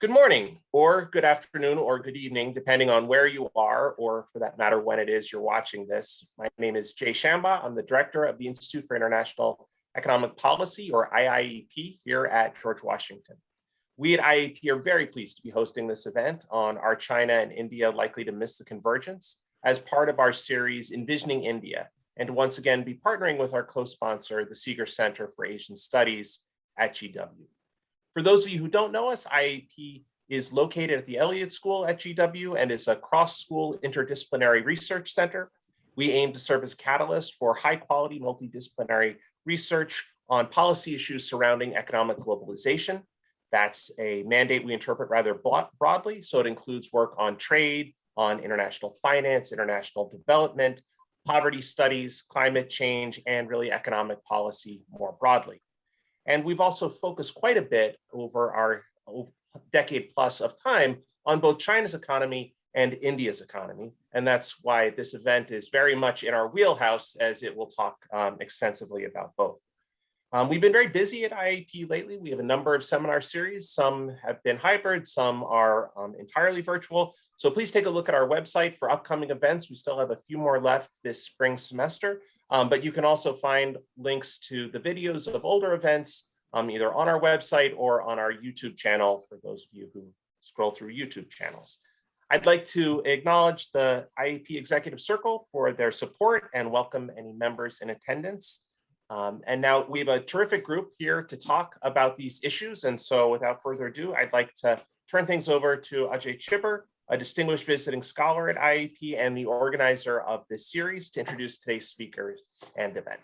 Good morning, or good afternoon, or good evening, depending on where you are, or for that matter, when it is you're watching this. My name is Jay Shambaugh. I'm the director of the Institute for International Economic Policy, or IIEP, here at George Washington. We at IIEP are very pleased to be hosting this event on Are China and India Likely to Miss the Convergence as part of our series Envisioning India, and once again be partnering with our co-sponsor, the Seeger Center for Asian Studies at GW. For those of you who don't know us, IIEP is located at the Elliott School at GW and is a cross-school interdisciplinary research center. We aim to serve as catalyst for high-quality multidisciplinary research on policy issues surrounding economic globalization. That's a mandate we interpret rather broadly, so it includes work on trade, on international finance, international development, poverty studies, climate change, and really economic policy more broadly. And we've also focused quite a bit over our decade plus of time on both China's economy and India's economy. And that's why this event is very much in our wheelhouse, as it will talk extensively about both. We've been very busy at IIEP lately. We have a number of seminar series. Some have been hybrid, some are entirely virtual. So please take a look at our website for upcoming events. We still have a few more left this spring semester. But you can also find links to the videos of older events either on our website or on our YouTube channel for those of you who scroll through YouTube channels. I'd like to acknowledge the IIEP Executive Circle for their support and welcome any members in attendance. And now we have a terrific group here to talk about these issues. And so without further ado, I'd like to turn things over to Ajay Chhibber, a distinguished visiting scholar at IIEP and the organizer of this series, to introduce today's speakers and event.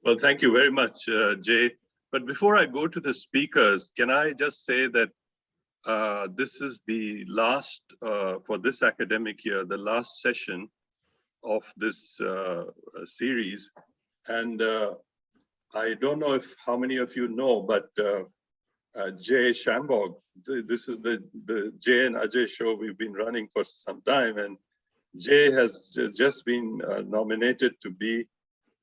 Well, thank you very much, Jay. But before I go to the speakers, can I just say that this is the last, for this academic year, the last session of this series. And I don't know if how many of you know, but Jay Shambaugh, this is the Jay and Ajay show we've been running for some time, and Jay has just been nominated to be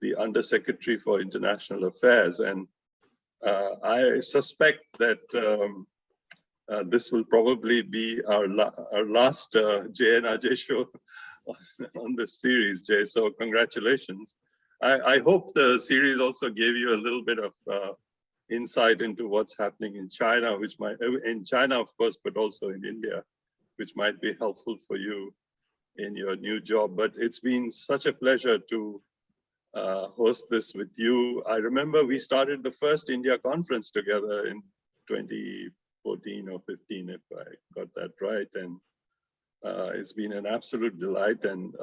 the Undersecretary for International Affairs, and I suspect that this will probably be our last Jay and Ajay show on this series, Jay, so congratulations. I hope the series also gave you a little bit of insight into what's happening in China, which might, in China, of course, but also in India, which might be helpful for you in your new job. But it's been such a pleasure to host this with you. I remember we started the first India conference together in 2014 or 15, if I got that right. And it's been an absolute delight, and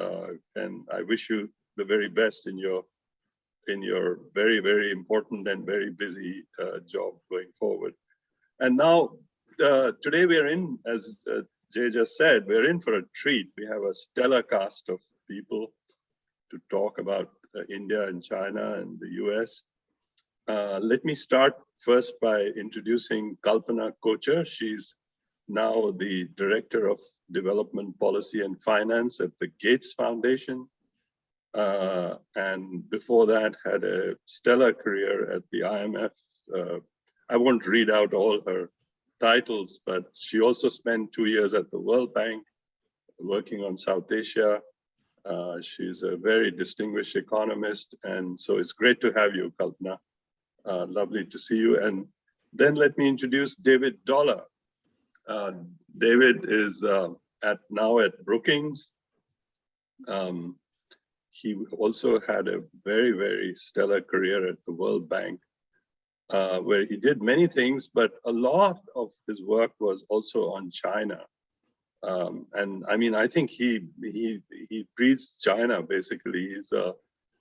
I wish you the very best in your very, very important and very busy job going forward. And now, today we are in, as Jay just said, we're in for a treat. We have a stellar cast of people to talk about India and China and the US. Let me start first by introducing Kalpana Kochhar. She's now the Director of Development Policy and Finance at the Gates Foundation. And before that had a stellar career at the IMF. I won't read out all her titles, but she also spent 2 years at the World Bank working on South Asia. She's a very distinguished economist, and so it's great to have you, Kalpana. Lovely to see you. And then let me introduce David Dollar. David is now at Brookings. He also had a very, very stellar career at the World Bank, where he did many things, but a lot of his work was also on China. And I mean, I think he breathes China, basically.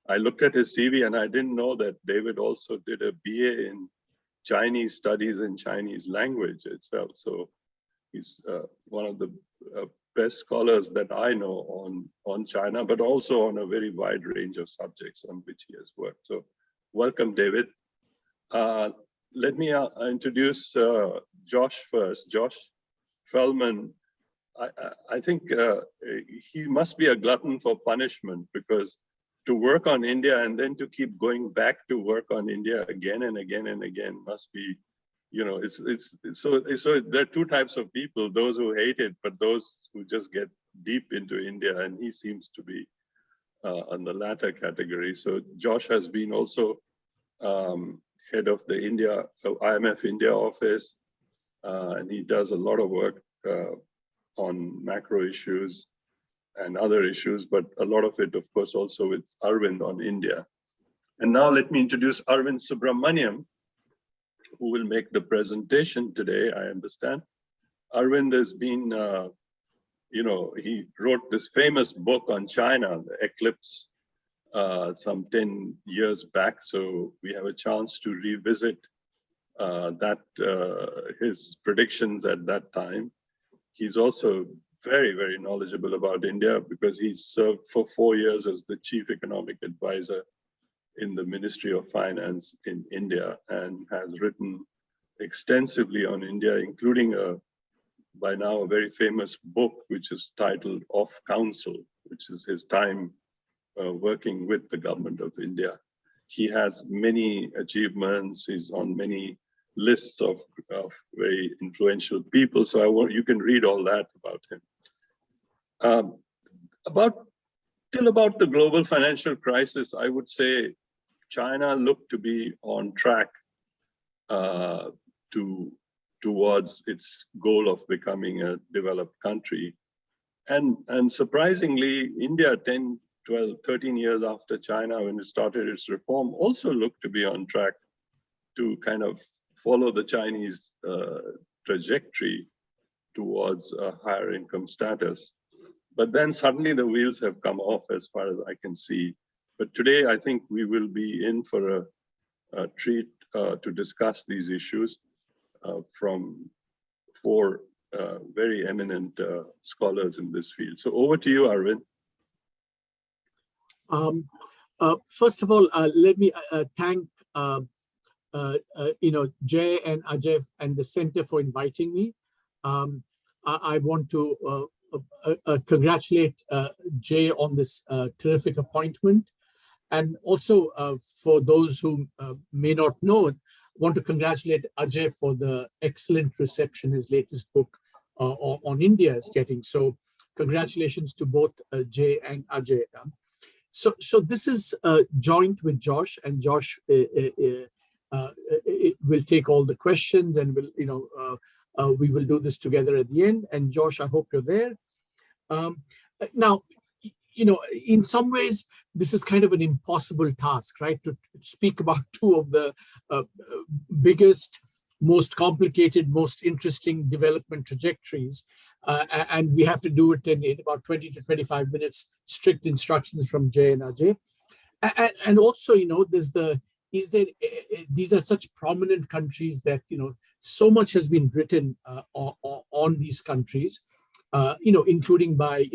I looked at his CV and I didn't know that David also did a BA in Chinese studies and Chinese language itself. So he's one of the best scholars that I know on China, but also on a very wide range of subjects on which he has worked. So welcome, David. Let me introduce Josh first. Josh Felman. I think he must be a glutton for punishment, because to work on India and then to keep going back to work on India again and again and again must be so there are two types of people: those who hate it, but those who just get deep into India, and he seems to be on the latter category. So Josh has been also head of the IMF India office, and he does a lot of work on macro issues and other issues, but a lot of it, of course, also with Arvind on India. And now let me introduce Arvind Subramanian, who will make the presentation today, I understand. Arvind has been, he wrote this famous book on China, The Eclipse, some 10 years back. So we have a chance to revisit his predictions at that time. He's also very, very knowledgeable about India because he served for 4 years as the chief economic advisor in the Ministry of Finance in India, and has written extensively on India, including by now a very famous book, which is titled Off Council, which is his time working with the government of India. He has many achievements. He's on many lists of very influential people. So you can read all that about him. Till about the global financial crisis, I would say China looked to be on track towards its goal of becoming a developed country. And surprisingly, India 10, 12, 13 years after China, when it started its reform, also looked to be on track to kind of follow the Chinese trajectory towards a higher income status. But then suddenly the wheels have come off as far as I can see. But today, I think we will be in for a treat to discuss these issues from 4 very eminent scholars in this field. So over to you, Arvind. First of all, let me thank Jay and Ajay and the Center for inviting me. I want to congratulate Jay on this terrific appointment. And also for those who may not know, want to congratulate Ajay for the excellent reception his latest book on India is getting. So congratulations to both Jay and Ajay. So this is joint with Josh, and Josh will take all the questions, and we will do this together at the end. And Josh, I hope you're there. Now, in some ways, this is kind of an impossible task, right? To speak about 2 of the biggest, most complicated, most interesting development trajectories. And we have to do it in about 20 to 25 minutes, strict instructions from Jay and Ajay. And also, these are such prominent countries that, so much has been written on these countries, including by,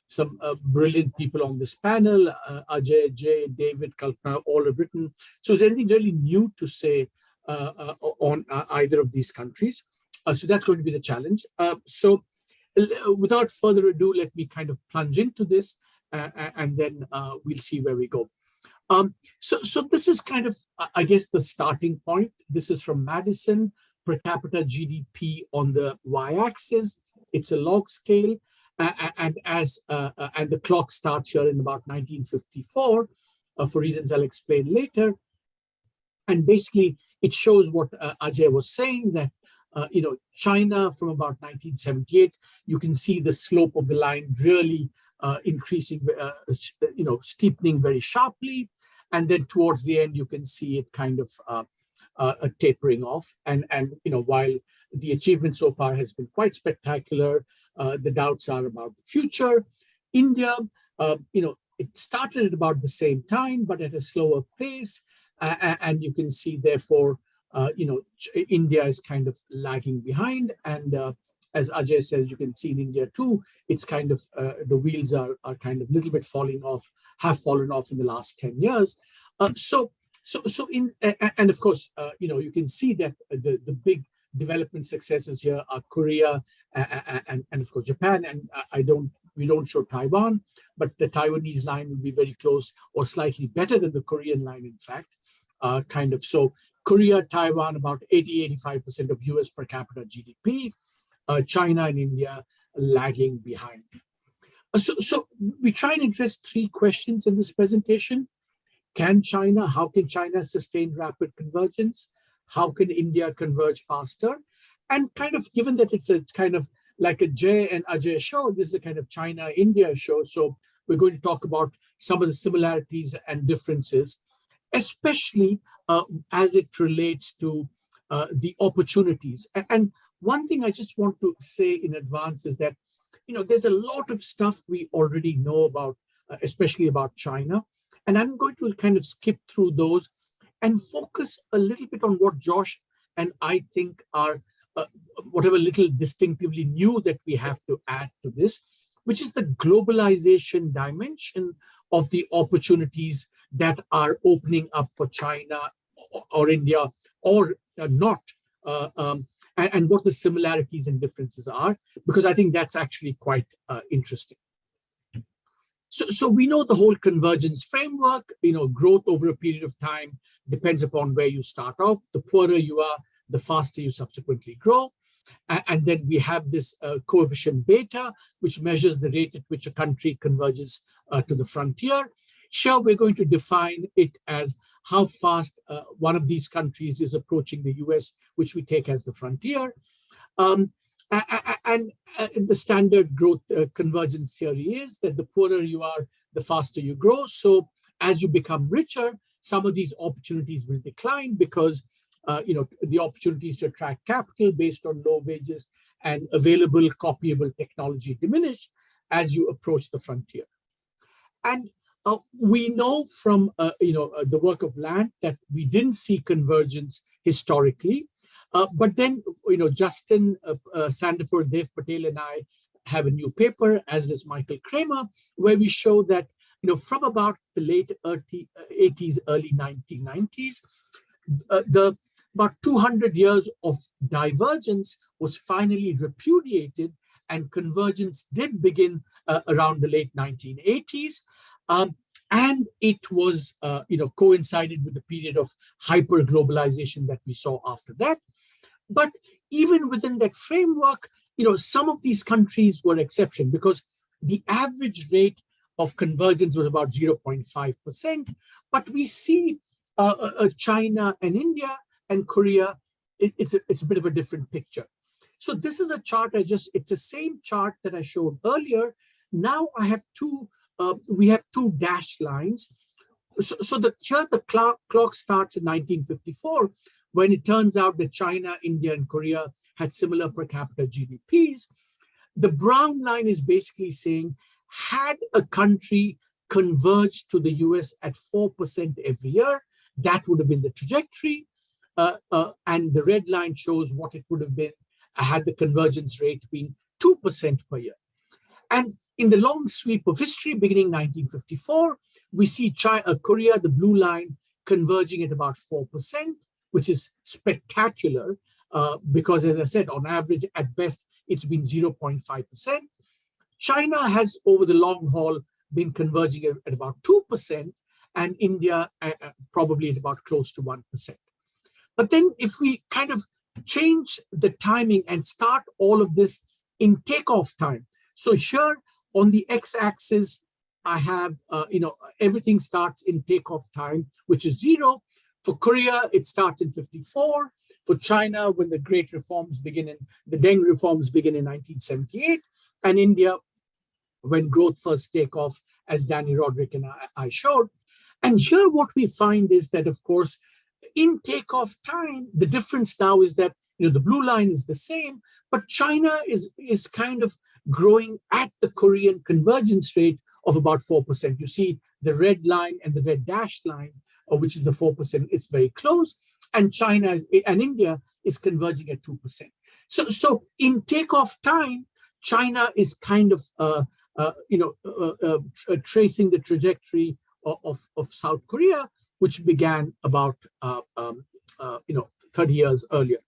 some brilliant people on this panel, Ajay, Jay, David, Kalpana, all have written. So is there anything really new to say on either of these countries? So that's going to be the challenge. So without further ado, let me kind of plunge into this, and then we'll see where we go. So this is kind of, I guess, the starting point. This is from Madison, per capita GDP on the y-axis. It's a log scale. And the clock starts here in about 1954 for reasons I'll explain later. And basically, it shows what Ajay was saying, that China from about 1978, you can see the slope of the line really increasing, steepening very sharply, and then towards the end you can see it kind of tapering off. And while the achievement so far has been quite spectacular, the doubts are about the future. India, it started at about the same time, but at a slower pace. And you can see, therefore, India is kind of lagging behind. And as Ajay says, you can see in India too, it's kind of, the wheels are kind of a little bit have fallen off in the last 10 years. And of course, you can see that the big development successes here are Korea and of course Japan, and we don't show Taiwan, but the Taiwanese line will be very close or slightly better than the Korean line, in fact, kind of. So Korea, Taiwan, about 80-85% of US per capita GDP. China and India lagging behind. So we try and address three questions in this presentation. How can China sustain rapid convergence? How can India converge faster? And kind of, given that it's a kind of like a Jay and Ajay show, this is a kind of China-India show. So we're going to talk about some of the similarities and differences, especially as it relates to the opportunities. And one thing I just want to say in advance is that, there's a lot of stuff we already know about, especially about China. And I'm going to kind of skip through those and focus a little bit on what Josh and I think are whatever little distinctively new that we have to add to this, which is the globalization dimension of the opportunities that are opening up for China or India or not, and what the similarities and differences are, because I think that's actually quite interesting. So we know the whole convergence framework, growth over a period of time depends upon where you start off. The poorer you are, the faster you subsequently grow. And then we have this coefficient beta, which measures the rate at which a country converges to the frontier. Here we're going to define it as how fast one of these countries is approaching the US, which we take as the frontier. And the standard growth convergence theory is that the poorer you are, the faster you grow. So as you become richer, some of these opportunities will decline because the opportunities to attract capital based on low wages and available copyable technology diminish as you approach the frontier. And we know from the work of Land that we didn't see convergence historically. But then, Justin Sandiford, Dev Patel, and I have a new paper, as does Michael Kramer, where we show that, from about the late 80s, early 1990s, about 200 years of divergence was finally repudiated, and convergence did begin around the late 1980s. And it was, coincided with the period of hyper-globalization that we saw after that. But even within that framework, some of these countries were exception because the average rate of convergence was about 0.5%. But we see China and India and Korea, it's a bit of a different picture. So this is a chart it's the same chart that I showed earlier. Now I have we have two dashed lines. So here the clock starts in 1954, when it turns out that China, India, and Korea had similar per capita GDPs. The brown line is basically saying, had a country converged to the US at 4% every year, that would have been the trajectory. And the red line shows what it would have been had the convergence rate been 2% per year. And in the long sweep of history, beginning 1954, we see Korea, the blue line, converging at about 4%, which is spectacular because, as I said, on average, at best, it's been 0.5%. China has, over the long haul, been converging at about 2%, and India probably at about close to 1%. But then if we kind of change the timing and start all of this in takeoff time. So here on the x-axis, I have, everything starts in takeoff time, which is 0. For Korea, it starts in 54. For China, when the great reforms begin the Deng reforms begin in 1978. And India, when growth first take off, as Danny Roderick and I showed. And here what we find is that, of course, in takeoff time, the difference now is that, the blue line is the same, but China is kind of growing at the Korean convergence rate of about 4%. You see the red line and the red dashed line, which is the 4%, it's very close. And China and India is converging at 2%. So in takeoff time, China is kind of, tracing the trajectory of South Korea, which began about, 30 years earlier.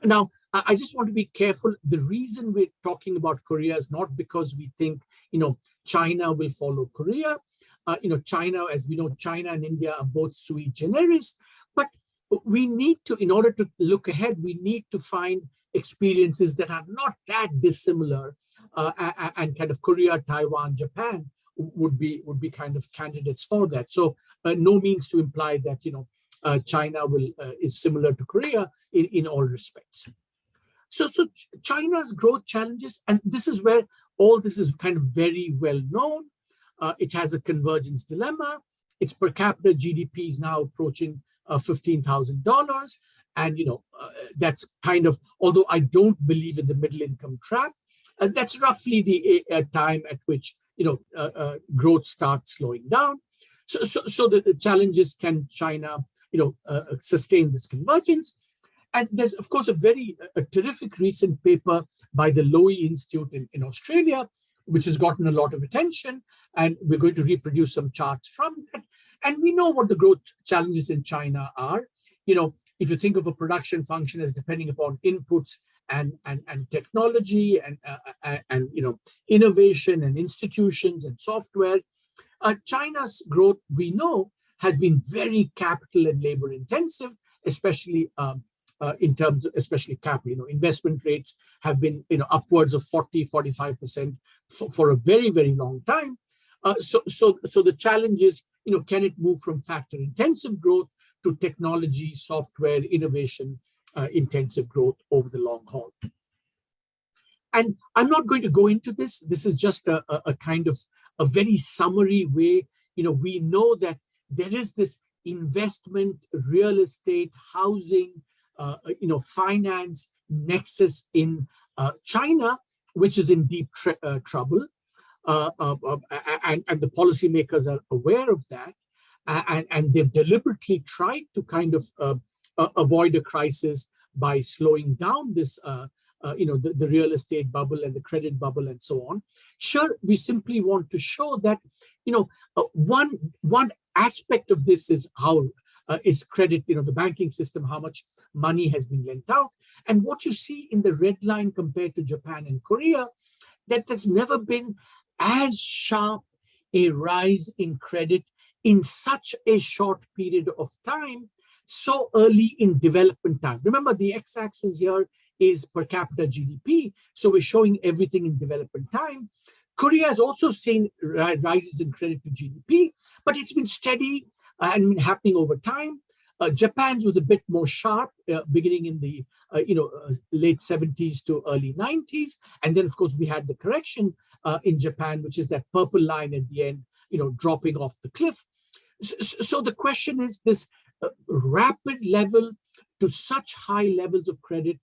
Now, I just want to be careful. The reason we're talking about Korea is not because we think, China will follow Korea. China, as we know, China and India are both sui generis. But we need to, in order to look ahead, we need to find experiences that are not that dissimilar, and kind of Korea, Taiwan, Japan would be kind of candidates for that. So no means to imply that China is similar to Korea in all respects. So China's growth challenges, and this is where all this is kind of very well known. It has a convergence dilemma. Its per capita GDP is now approaching $15,000, and that's kind of, although I don't believe in the middle income trap, that's roughly the time at which growth starts slowing down. So the challenge is, can China sustain this convergence? And there's, of course, a terrific recent paper by the Lowy Institute in Australia, which has gotten a lot of attention, and we're going to reproduce some charts from that. And we know what the growth challenges in China are. If you think of a production function as depending upon inputs and technology and innovation and institutions and software, China's growth, we know, has been very capital and labor intensive, especially in terms of especially capital. Investment rates have been upwards of 40-45% for a very, very long time. So the challenge is, can it move from factor intensive growth to technology, software, innovation intensive growth over the long haul? And I'm not going to go into this. This is just a kind of a very summary way. We know that there is this investment, real estate, housing, finance nexus in China, which is in deep trouble. And the policymakers are aware of that. And they've deliberately tried to kind of avoid a crisis by slowing down this, the real estate bubble and the credit bubble and so on. Sure, we simply want to show that, one aspect of this is how is credit, the banking system, how much money has been lent out. And what you see in the red line compared to Japan and Korea, that there's never been as sharp a rise in credit in such a short period of time, so early in development time. Remember, the x-axis here is per capita GDP, so we're showing everything in development time. Korea has also seen rises in credit to GDP, but it's been steady and been happening over time. Japan's was a bit more sharp, beginning in the late 70s to early 90s, and then of course we had the correction in Japan, which is that purple line at the end, dropping off the cliff. So the question is, this rapid level to such high levels of credit,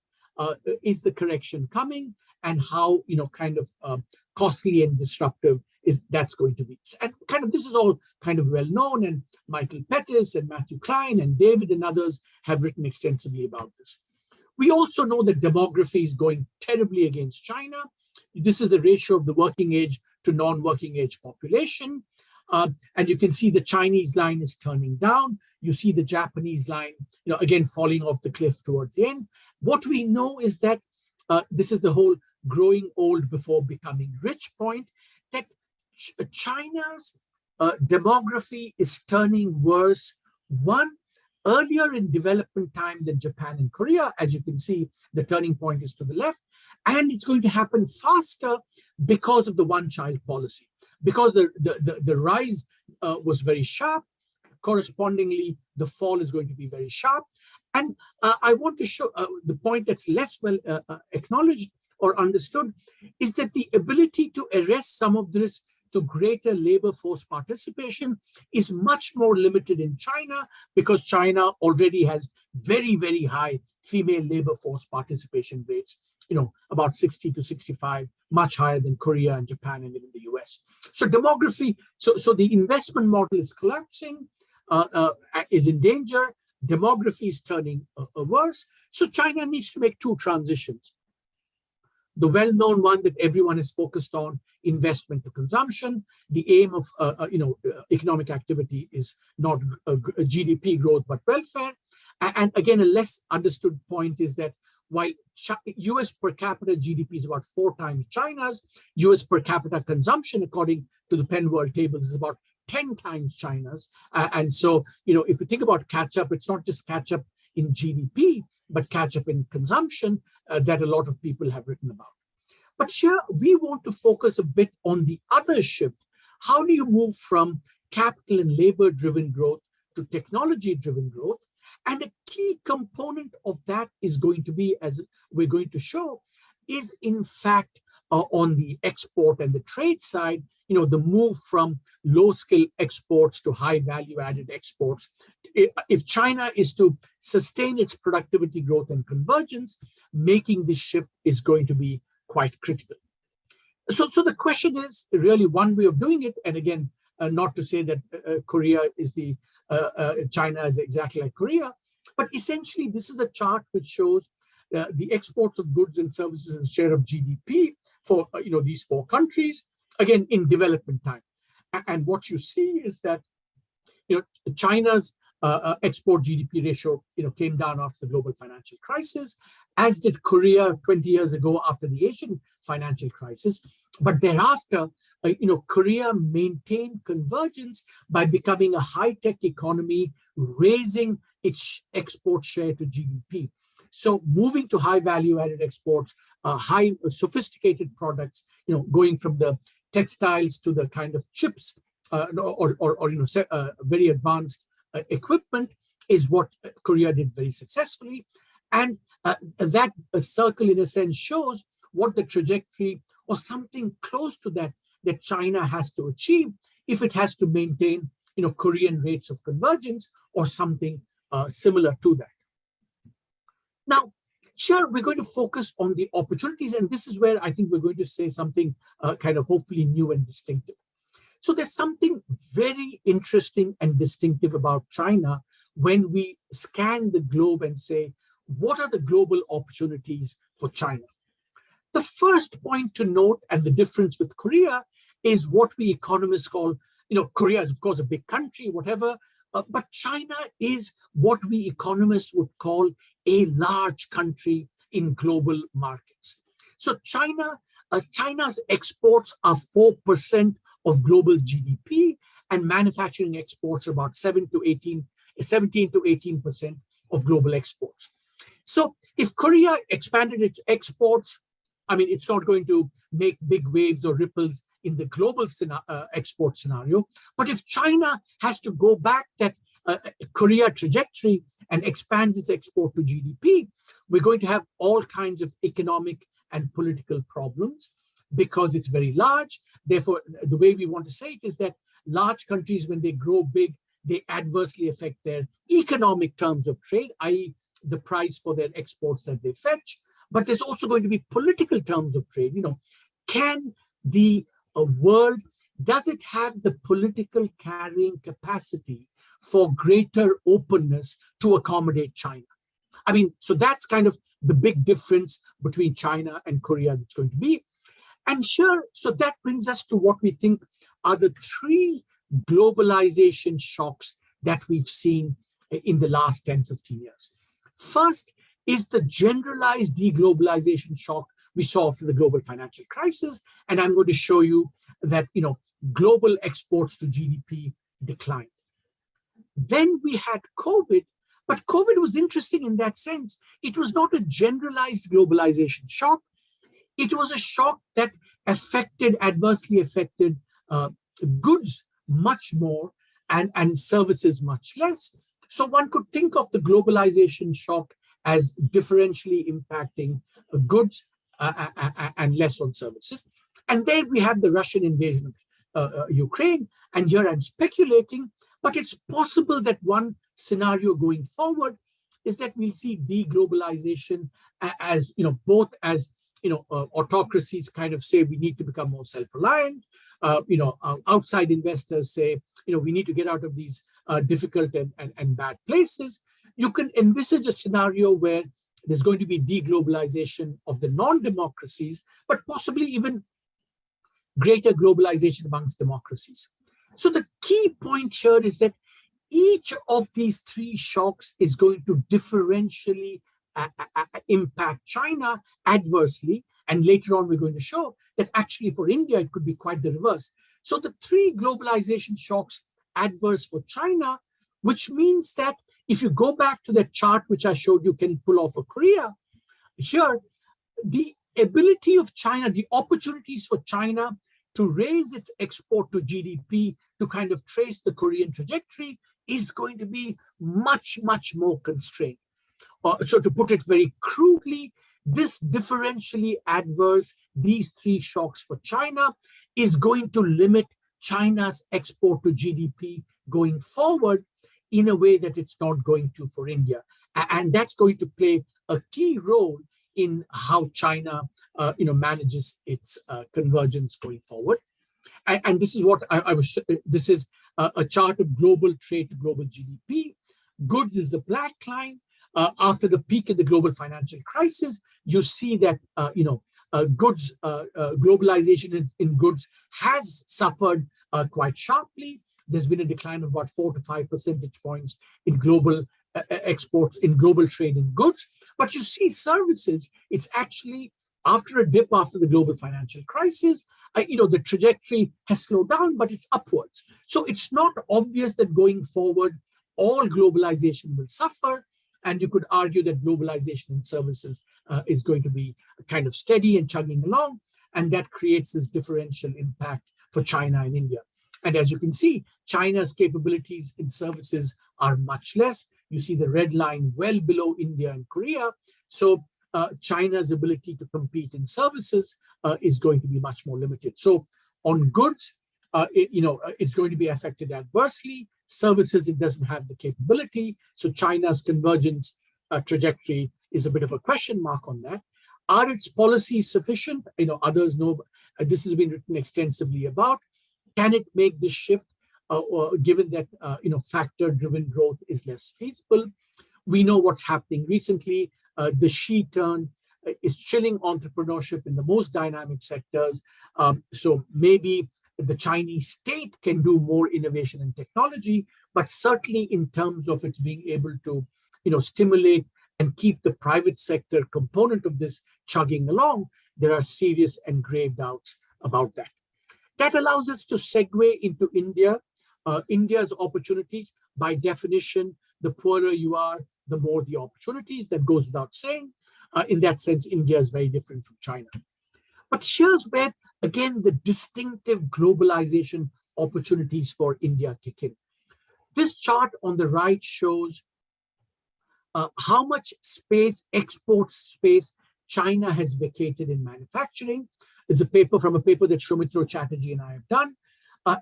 is the correction coming, and how kind of costly and disruptive is that's going to be? And kind of this is all kind of well known, and Michael Pettis and Matthew Klein and David and others have written extensively about this. We also know that demography is going terribly against China. This is the ratio of the working age to non-working age population. And you can see the Chinese line is turning down. You see the Japanese line, again, falling off the cliff towards the end. What we know is that this is the whole growing old before becoming rich point, that China's demography is turning worse, one, earlier in development time than Japan and Korea. As you can see, the turning point is to the left, and it's going to happen faster because of the one-child policy. Because the rise was very sharp, correspondingly, the fall is going to be very sharp. And I want to show the point that's less well acknowledged or understood is that the ability to arrest some of this to greater labor force participation is much more limited in China, because China already has very, very high female labor force participation rates, about 60 to 65, much higher than Korea and Japan and even the US. So demography, so the investment model is collapsing, is in danger. Demography is turning worse. So China needs to make two transitions. The well-known one that everyone is focused on, investment to consumption. The aim of economic activity is not GDP growth, but welfare. And again, a less understood point is that while US per capita GDP is about 4 times China's, US per capita consumption, according to the Penn World Tables, is about 10 times China's. And so, if you think about catch-up, it's not just catch-up in GDP, but catch up in consumption that a lot of people have written about. But here we want to focus a bit on the other shift. How do you move from capital and labor-driven growth to technology-driven growth? And a key component of that is going to be, as we're going to show, is in fact on the export and the trade side, the move from low-skill exports to high value-added exports. If China is to sustain its productivity growth and convergence, making this shift is going to be quite critical. So the question is really one way of doing it, and again, not to say that Korea is China is exactly like Korea, but essentially this is a chart which shows the exports of goods and services as share of GDP for these four countries, again in development time. And what you see is that China's export GDP ratio came down after the global financial crisis, as did Korea 20 years ago after the Asian financial crisis. But thereafter, Korea maintained convergence by becoming a high-tech economy, raising its export share to GDP. So moving to high value-added exports, high sophisticated products, going from the textiles to the kind of chips or very advanced equipment is what Korea did very successfully. And that circle, in a sense, shows what the trajectory or something close to that China has to achieve if it has to maintain, Korean rates of convergence or something similar to that. Now, here we're going to focus on the opportunities, and this is where I think we're going to say something kind of hopefully new and distinctive. So there's something very interesting and distinctive about China when we scan the globe and say, what are the global opportunities for China? The first point to note, and the difference with Korea, is what we economists call, Korea is of course a big country, whatever, but China is what we economists would call a large country in global markets. So China's exports are 4% of global GDP, and manufacturing exports are about 17 to 18% of global exports. So if Korea expanded its exports, it's not going to make big waves or ripples in the global export scenario. But if China has to go back that Korea trajectory and expand its export to GDP, we're going to have all kinds of economic and political problems because it's very large. Therefore, the way we want to say it is that large countries, when they grow big, they adversely affect their economic terms of trade, i.e. the price for their exports that they fetch. But there's also going to be political terms of trade. Can the world, does it have the political carrying capacity for greater openness to accommodate China? So that's kind of the big difference between China and Korea that's going to be. And sure, so that brings us to what we think are the three globalization shocks that we've seen in the last 10, 15 years. First is the generalized deglobalization shock we saw after the global financial crisis. And I'm going to show you that, global exports to GDP declined. Then we had COVID, but COVID was interesting in that sense. It was not a generalized globalization shock. It was a shock that adversely affected goods much more and services much less. So one could think of the globalization shock as differentially impacting goods and less on services. And then we have the Russian invasion of Ukraine. And here I'm speculating, but it's possible that one scenario going forward is that we'll see deglobalization as, both as, autocracies kind of say we need to become more self-reliant. Outside investors say, we need to get out of these difficult and bad places. You can envisage a scenario where there's going to be deglobalization of the non-democracies, but possibly even greater globalization amongst democracies. So the key point here is that each of these three shocks is going to differentially impact China adversely. And later on, we're going to show that actually for India, it could be quite the reverse. So the three globalization shocks adverse for China, which means that if you go back to that chart, which I showed you, can pull off of Korea, here, the ability of China, the opportunities for China to raise its export to GDP to kind of trace the Korean trajectory is going to be much, much more constrained. So to put it very crudely, this differentially adverse, these three shocks for China is going to limit China's export to GDP going forward in a way that it's not going to for India. And that's going to play a key role in how China manages its convergence going forward. And this is what this is a chart of global trade to global GDP. Goods is the black line. After the peak in the global financial crisis, you see that goods globalization in goods has suffered quite sharply. There's been a decline of about 4 to 5 percentage points in global exports, in global trade in goods. But you see services, it's actually after a dip after the global financial crisis, the trajectory has slowed down, but it's upwards. So it's not obvious that going forward, all globalization will suffer. And you could argue that globalization in services is going to be kind of steady and chugging along. And that creates this differential impact for China and India. And as you can see, China's capabilities in services are much less. You see the red line well below India and Korea. So China's ability to compete in services is going to be much more limited. So on goods, it's going to be affected adversely. Services, it doesn't have the capability. So China's convergence trajectory is a bit of a question mark on that. Are its policies sufficient? Others know this has been written extensively about. Can it make this shift, given that factor-driven growth is less feasible? We know what's happening recently. The Xi turn is chilling entrepreneurship in the most dynamic sectors. So maybe the Chinese state can do more innovation and technology, but certainly in terms of its being able to, stimulate and keep the private sector component of this chugging along, there are serious and grave doubts about that. That allows us to segue into India. India's opportunities, by definition, the poorer you are, the more the opportunities. That goes without saying. In that sense, India is very different from China. But here's where, again, the distinctive globalization opportunities for India kick in. This chart on the right shows how much space, export space, China has vacated in manufacturing. It's a paper from a paper that Soumitra Chatterjee and I have done.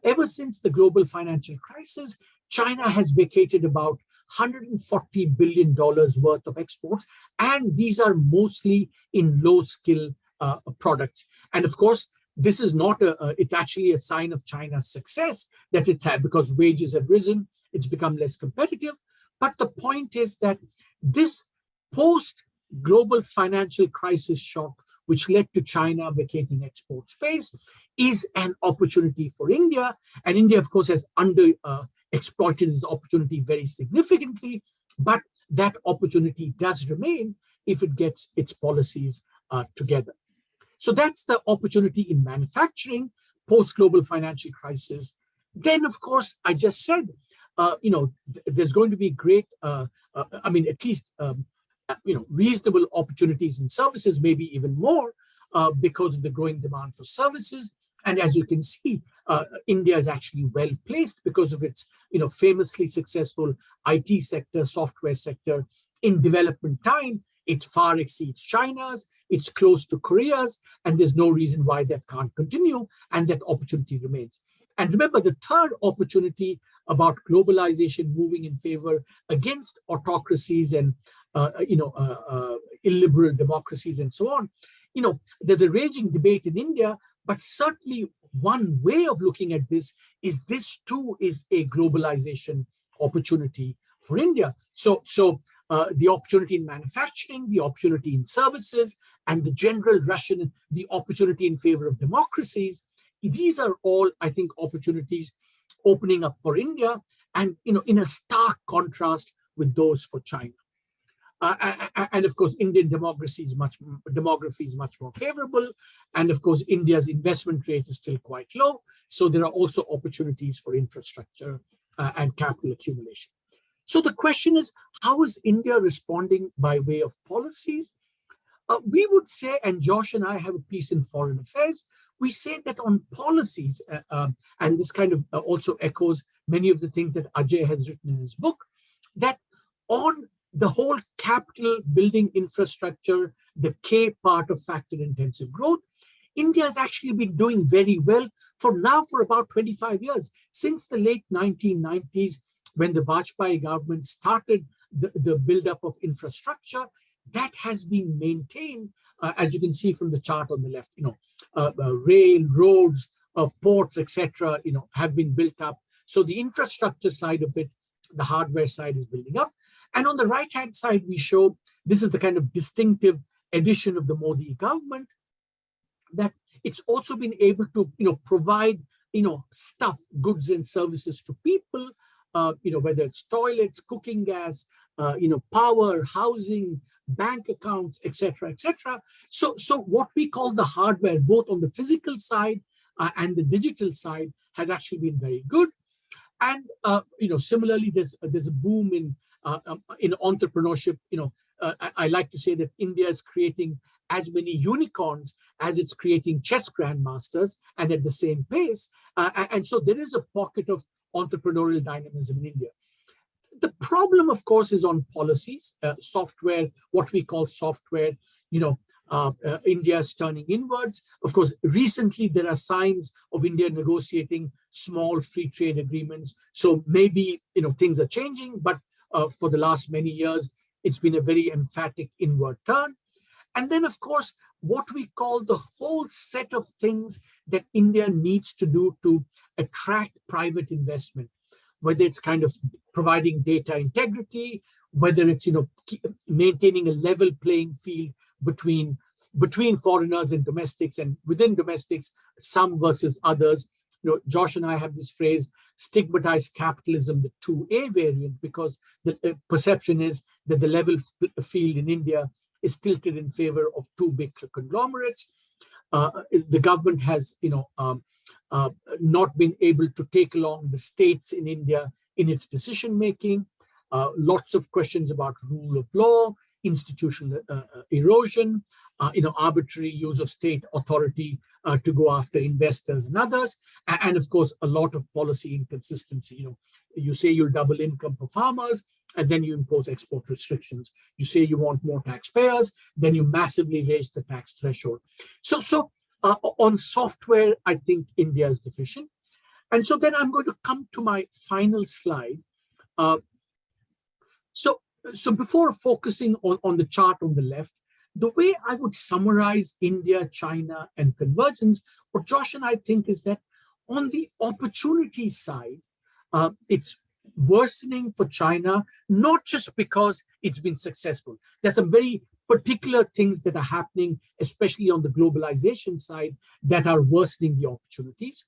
Ever since the global financial crisis, China has vacated about $140 billion worth of exports, and these are mostly in low-skill products. And of course, this is not it's actually a sign of China's success that it's had, because wages have risen, it's become less competitive. But the point is that this post-global financial crisis shock, which led to China vacating export space, is an opportunity for India. And India, of course, has exploited this opportunity very significantly, but that opportunity does remain if it gets its policies together. So that's the opportunity in manufacturing, post-global financial crisis. Then, of course, I just said, there's going to be great, at least, reasonable opportunities in services, maybe even more, because of the growing demand for services. And as you can see, India is actually well placed because of its, famously successful IT sector, software sector. In development time, it far exceeds China's, it's close to Korea's, and there's no reason why that can't continue, and that opportunity remains. And remember, the third opportunity about globalization moving in favor against autocracies and illiberal democracies and so on. There's a raging debate in India, but certainly one way of looking at this too is a globalization opportunity for India. So the opportunity in manufacturing, the opportunity in services, and the general Russian, the opportunity in favor of democracies, these are all, I think, opportunities opening up for India, and in a stark contrast with those for China. And of course, Indian demography is much more favorable. And of course, India's investment rate is still quite low. So there are also opportunities for infrastructure and capital accumulation. So the question is, how is India responding by way of policies? We would say, and Josh and I have a piece in Foreign Affairs, we say that on policies, and this kind of also echoes many of the things that Ajay has written in his book, that on the whole capital building infrastructure, the K part of factor intensive growth, India has actually been doing very well for about 25 years, since the late 1990s, when the Vajpayee government started the buildup of infrastructure. That has been maintained, as you can see from the chart on the left. Rail, roads, ports, etc. Have been built up. So the infrastructure side of it, the hardware side is building up. And on the right-hand side, we show this is the kind of distinctive addition of the Modi government, that it's also been able to provide stuff, goods and services to people, whether it's toilets, cooking gas, power, housing, bank accounts, etc., etc. So what we call the hardware, both on the physical side and the digital side, has actually been very good. And similarly, there's a boom in entrepreneurship. I like to say that India is creating as many unicorns as it's creating chess grandmasters, and at the same pace. And so there is a pocket of entrepreneurial dynamism in India. The problem, of course, is on policies, software, what we call software. India is turning inwards. Of course, recently there are signs of India negotiating small free trade agreements. So maybe things are changing, but for the last many years, it's been a very emphatic inward turn. And then, of course, what we call the whole set of things that India needs to do to attract private investment, whether it's kind of providing data integrity, whether it's maintaining a level playing field between foreigners and domestics, and within domestics, some versus others. Josh and I have this phrase, stigmatized capitalism, the 2A variant, because the perception is that the level field in India is tilted in favor of two big conglomerates. The government has, not been able to take along the states in India in its decision making. Lots of questions about rule of law, institutional erosion, arbitrary use of state authority to go after investors and others, and of course a lot of policy inconsistency. You say you'll double income for farmers, and then you impose export restrictions. You say you want more taxpayers, then you massively raise the tax threshold. So on software, I think India is deficient. And so then I'm going to come to my final slide. So before focusing on the chart on the left, the way I would summarize India, China, and convergence, what Josh and I think is that on the opportunity side, it's worsening for China, not just because it's been successful. There's some very particular things that are happening, especially on the globalization side, that are worsening the opportunities.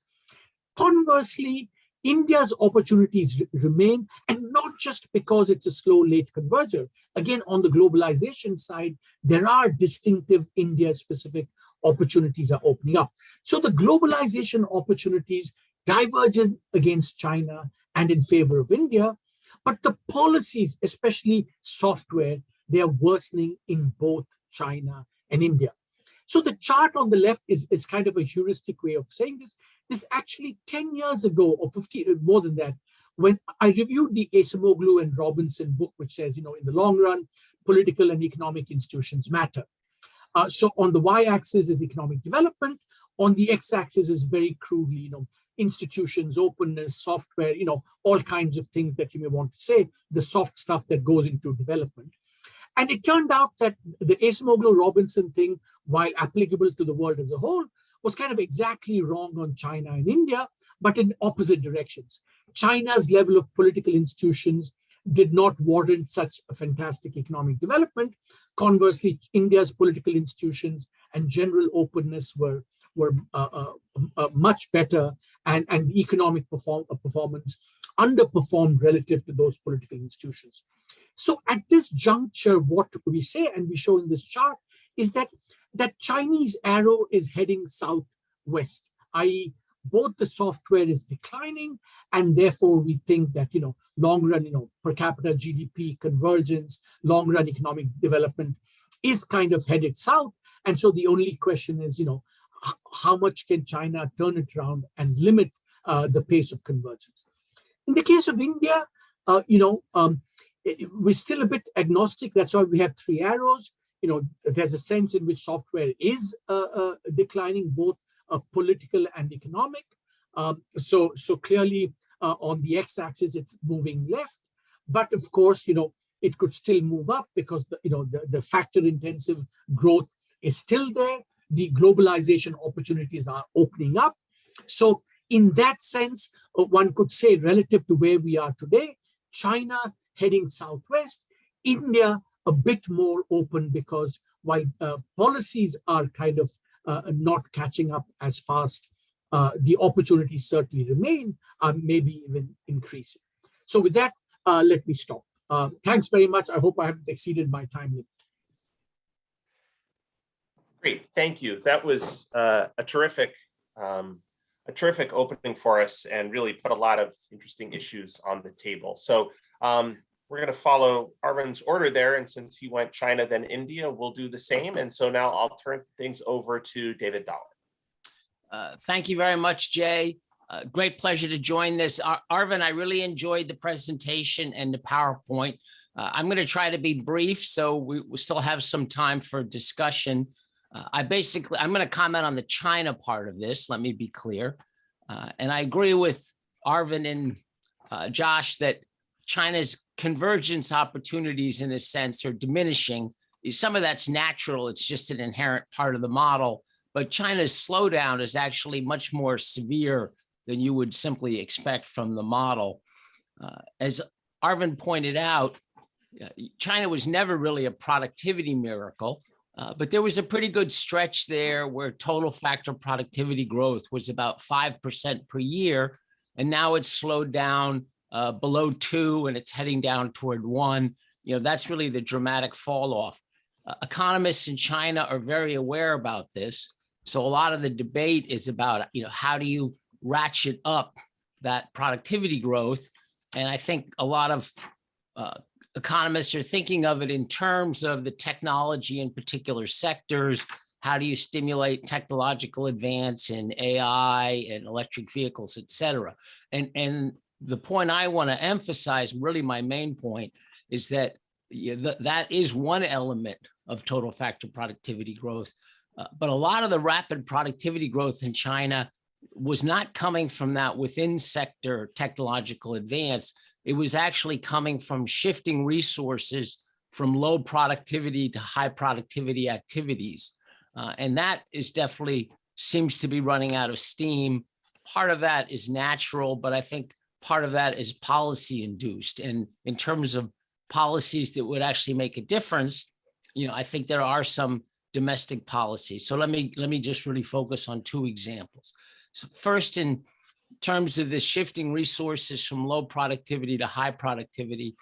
Conversely, India's opportunities remain, and not just because it's a slow, late converger. Again, on the globalization side, there are distinctive India-specific opportunities are opening up. So the globalization opportunities diverge against China and in favor of India, but the policies, especially software, they are worsening in both China and India. So the chart on the left is kind of a heuristic way of saying this. This actually 10 years ago, or 50, more than that, when I reviewed the Acemoglu and Robinson book, which says, in the long run, political and economic institutions matter. So on the y-axis is economic development. On the x-axis is very crudely, institutions, openness, software, all kinds of things that you may want to say, the soft stuff that goes into development. And it turned out that the Acemoglu-Robinson thing, while applicable to the world as a whole, was kind of exactly wrong on China and India, but in opposite directions. China's level of political institutions did not warrant such a fantastic economic development. Conversely, India's political institutions and general openness were much better, and the economic performance underperformed relative to those political institutions. So at this juncture, what we say, and we show in this chart, is that Chinese arrow is heading southwest, i.e. both the software is declining, and therefore we think that, long run, per capita GDP convergence, long run economic development is kind of headed south. And so the only question is, how much can China turn it around and limit the pace of convergence? In the case of India, we're still a bit agnostic. That's why we have three arrows. There's a sense in which software is declining, both political and economic. So clearly on the x-axis, it's moving left. But of course, it could still move up because the factor-intensive growth is still there. The globalization opportunities are opening up. So in that sense, one could say relative to where we are today, China heading southwest, India a bit more open, because while policies are kind of not catching up as fast, the opportunities certainly remain, maybe even increasing. So with that, let me stop. Thanks very much. I hope I haven't exceeded my time limit. Great, thank you. That was a terrific opening for us, and really put a lot of interesting issues on the table. So we're going to follow Arvind's order there, and since he went China then India, we'll do the same. And so now I'll turn things over to David Dollar. Thank you very much, Jay. Great pleasure to join this. Arvind, I really enjoyed the presentation and the PowerPoint. I'm going to try to be brief, so we still have some time for discussion. I'm going to comment on the China part of this, let me be clear. And I agree with Arvind and Josh that China's convergence opportunities, in a sense, are diminishing. Some of that's natural. It's just an inherent part of the model. But China's slowdown is actually much more severe than you would simply expect from the model. As Arvind pointed out, China was never really a productivity miracle, but there was a pretty good stretch there where total factor productivity growth was about 5% per year. And now it's slowed down below 2, and it's heading down toward 1. That's really the dramatic fall off. Economists in China are very aware about this. So a lot of the debate is about, how do you ratchet up that productivity growth? And I think a lot of economists are thinking of it in terms of the technology in particular sectors. How do you stimulate technological advance in AI and electric vehicles, et cetera? And the point I want to emphasize, really my main point, is that that is one element of total factor productivity growth. But a lot of the rapid productivity growth in China was not coming from that within sector technological advance. It was actually coming from shifting resources from low productivity to high productivity activities. And that is definitely seems to be running out of steam. Part of that is natural, but I think part of that is policy induced. And in terms of policies that would actually make a difference, I think there are some domestic policies. So let me just really focus on 2 examples. So first, in terms of the shifting resources from low productivity to high productivity,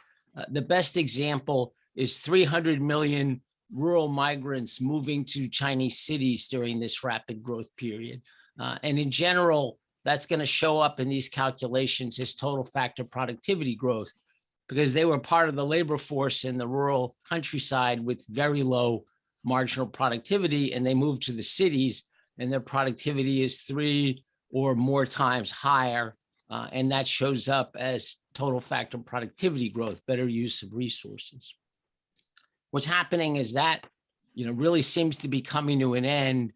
the best example is 300 million rural migrants moving to Chinese cities during this rapid growth period. And in general, that's going to show up in these calculations as total factor productivity growth, because they were part of the labor force in the rural countryside with very low marginal productivity, and they moved to the cities and their productivity is 3 or more times higher. And that shows up as total factor productivity growth, better use of resources. What's happening is that, really seems to be coming to an end.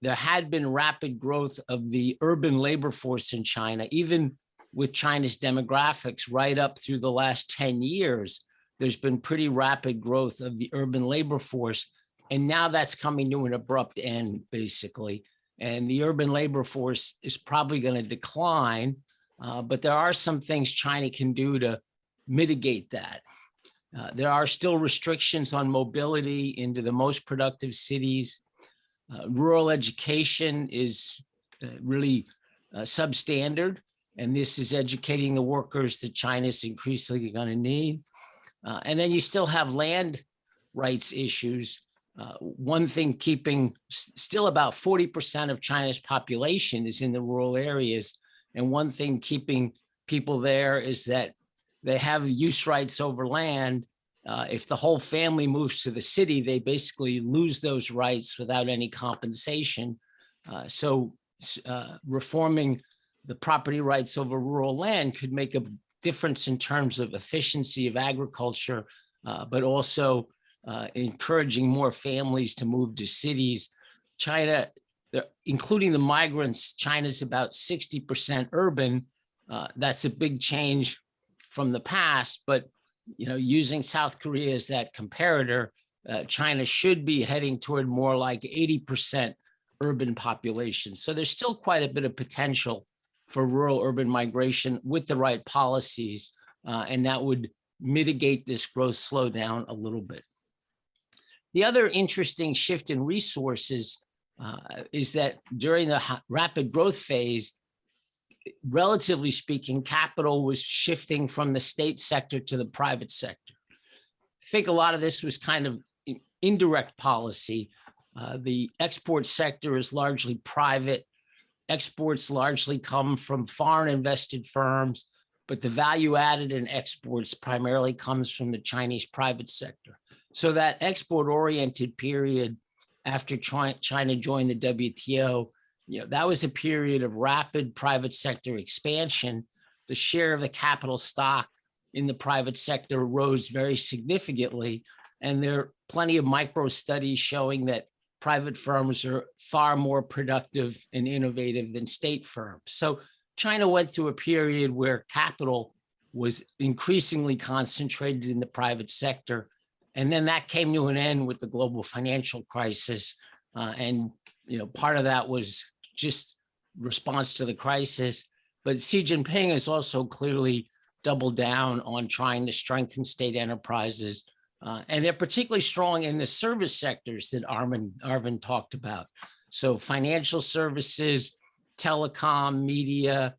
There had been rapid growth of the urban labor force in China, even with China's demographics right up through the last 10 years. There's been pretty rapid growth of the urban labor force. And now that's coming to an abrupt end, basically. And the urban labor force is probably going to decline, but there are some things China can do to mitigate that. There are still restrictions on mobility into the most productive cities. Rural education is really substandard, and this is educating the workers that China is increasingly going to need. And then you still have land rights issues. One thing keeping still about 40% of China's population is in the rural areas. And one thing keeping people there is that they have use rights over land. If the whole family moves to the city, they basically lose those rights without any compensation. So reforming the property rights over rural land could make a difference in terms of efficiency of agriculture, but also encouraging more families to move to cities. China, including the migrants, China's about 60% urban. That's a big change from the past, but using South Korea as that comparator, China should be heading toward more like 80% urban population. So there's still quite a bit of potential for rural urban migration with the right policies, and that would mitigate this growth slowdown a little bit. The other interesting shift in resources is that during the rapid growth phase, relatively speaking, capital was shifting from the state sector to the private sector. I think a lot of this was kind of indirect policy. The export sector is largely private. Exports largely come from foreign invested firms, but the value added in exports primarily comes from the Chinese private sector. So that export-oriented period after China joined the WTO, that was a period of rapid private sector expansion. The share of the capital stock in the private sector rose very significantly. And there are plenty of micro studies showing that private firms are far more productive and innovative than state firms. So China went through a period where capital was increasingly concentrated in the private sector. And then that came to an end with the global financial crisis. And part of that was just response to the crisis. But Xi Jinping has also clearly doubled down on trying to strengthen state enterprises. And they're particularly strong in the service sectors that Arvind talked about. So financial services, telecom, media,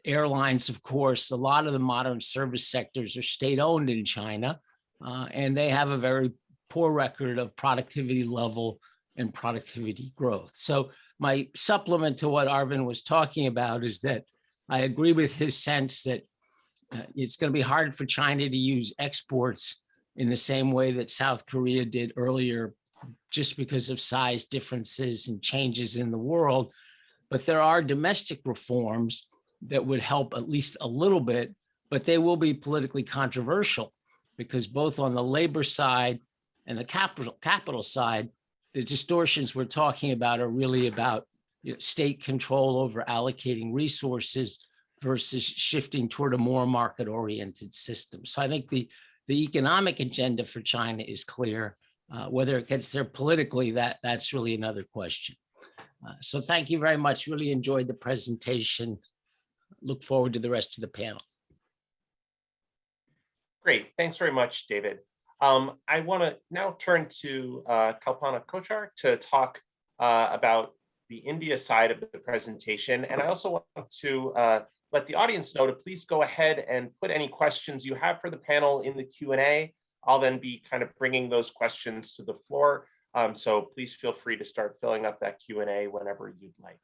airlines, of course, a lot of the modern service sectors are state-owned in China, and they have a very poor record of productivity level and productivity growth. So my supplement to what Arvind was talking about is that I agree with his sense that it's going to be hard for China to use exports in the same way that South Korea did earlier, just because of size differences and changes in the world. But there are domestic reforms that would help at least a little bit, but they will be politically controversial because both on the labor side and the capital side, the distortions we're talking about are really about state control over allocating resources versus shifting toward a more market-oriented system. So I think the economic agenda for China is clear. Whether it gets there politically, that's really another question. So thank you very much. Really enjoyed the presentation. Look forward to the rest of the panel. Great. Thanks very much, David. I want to now turn to Kalpana Kochhar to talk about the India side of the presentation. And I also want to let the audience know to please go ahead and put any questions you have for the panel in the Q&A. I'll then be kind of bringing those questions to the floor. So please feel free to start filling up that Q&A whenever you'd like.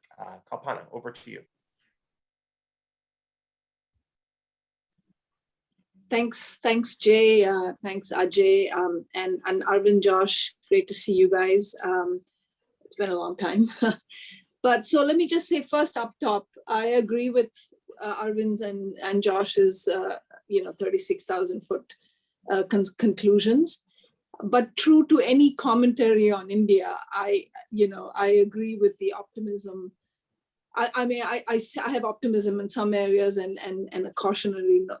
Kalpana, over to you. Thanks, Jay. Thanks, Ajay, and Arvind, Josh. Great to see you guys. It's been a long time. But so let me just say first up top, I agree with Arvind's and Josh's 36,000 foot conclusions. But true to any commentary on India, I agree with the optimism. I have optimism in some areas and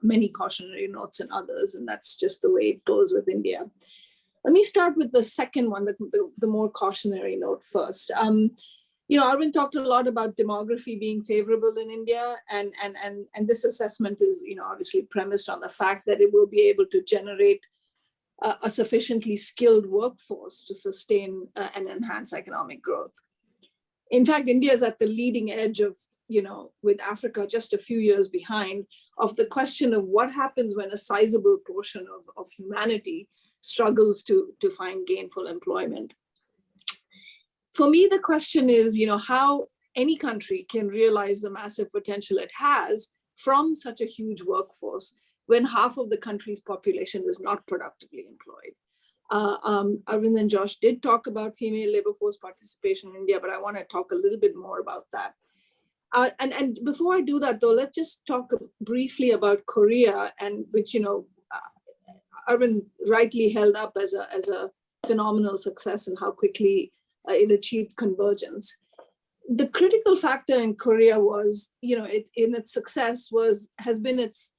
many cautionary notes in others, and that's just the way it goes with India. Let me start with the second one, the more cautionary note first. Arvind talked a lot about demography being favorable in India, and this assessment is obviously premised on the fact that it will be able to generate a sufficiently skilled workforce to sustain and enhance economic growth. In fact, India is at the leading edge of, with Africa just a few years behind, of the question of what happens when a sizable portion of humanity struggles to find gainful employment. For me, the question is, how any country can realize the massive potential it has from such a huge workforce when half of the country's population is not productively employed. Arvind and Josh did talk about female labor force participation in India, but I want to talk a little bit more about that. And before I do that, though, let's just talk briefly about Korea, and which Arvind rightly held up as a phenomenal success and how quickly it achieved convergence. The critical factor in Korea was, in its success has been its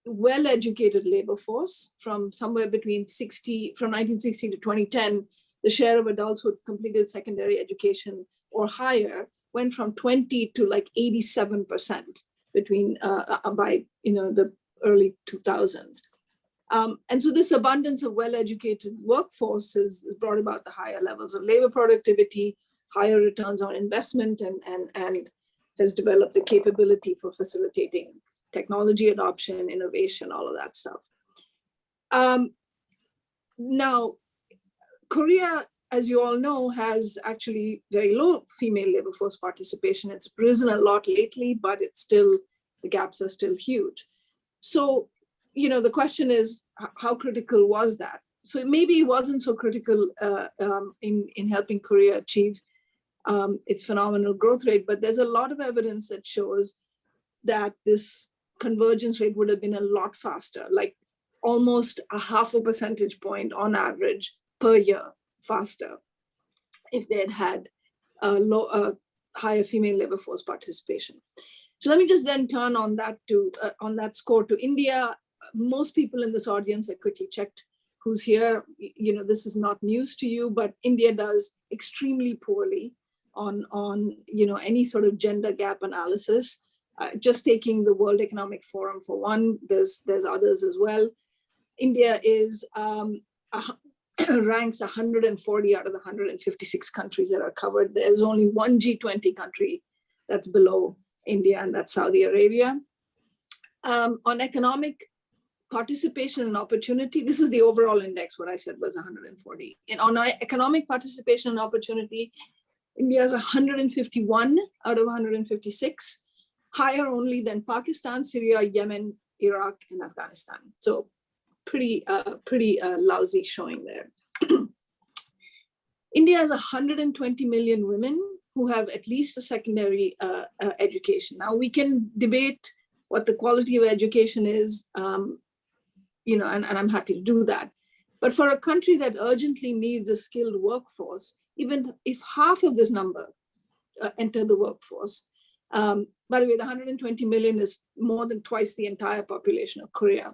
well-educated labor force. From somewhere between 1960 to 2010, the share of adults who had completed secondary education or higher went from 20 to like 87% between by the early 2000s. And so this abundance of well-educated workforce has brought about the higher levels of labor productivity, higher returns on investment, and has developed the capability for facilitating technology adoption, innovation, all of that stuff. Now, Korea, as you all know, has actually very low female labor force participation. It's risen a lot lately, but the gaps are still huge. So, the question is, how critical was that? So maybe it wasn't so critical in helping Korea achieve its phenomenal growth rate, but there's a lot of evidence that shows that this convergence rate would have been a lot faster, like almost a 0.5 percentage point on average per year faster, if they had higher female labor force participation. So let me just then turn on that score to India. Most people in this audience, I quickly checked who's here. This is not news to you, but India does extremely poorly on any sort of gender gap analysis. Just taking the World Economic Forum for one, there's others as well. India is ranks 140 out of the 156 countries that are covered. There's only one G20 country that's below India, and that's Saudi Arabia. On economic participation and opportunity, this is the overall index. What I said was 140. And on economic participation and opportunity, India is 151 out of 156, higher only than Pakistan, Syria, Yemen, Iraq, and Afghanistan. So pretty lousy showing there. India has 120 million women who have at least a secondary education. Now we can debate what the quality of education is, and I'm happy to do that. But for a country that urgently needs a skilled workforce, even if half of this number enter the workforce, by the way, the 120 million is more than twice the entire population of Korea.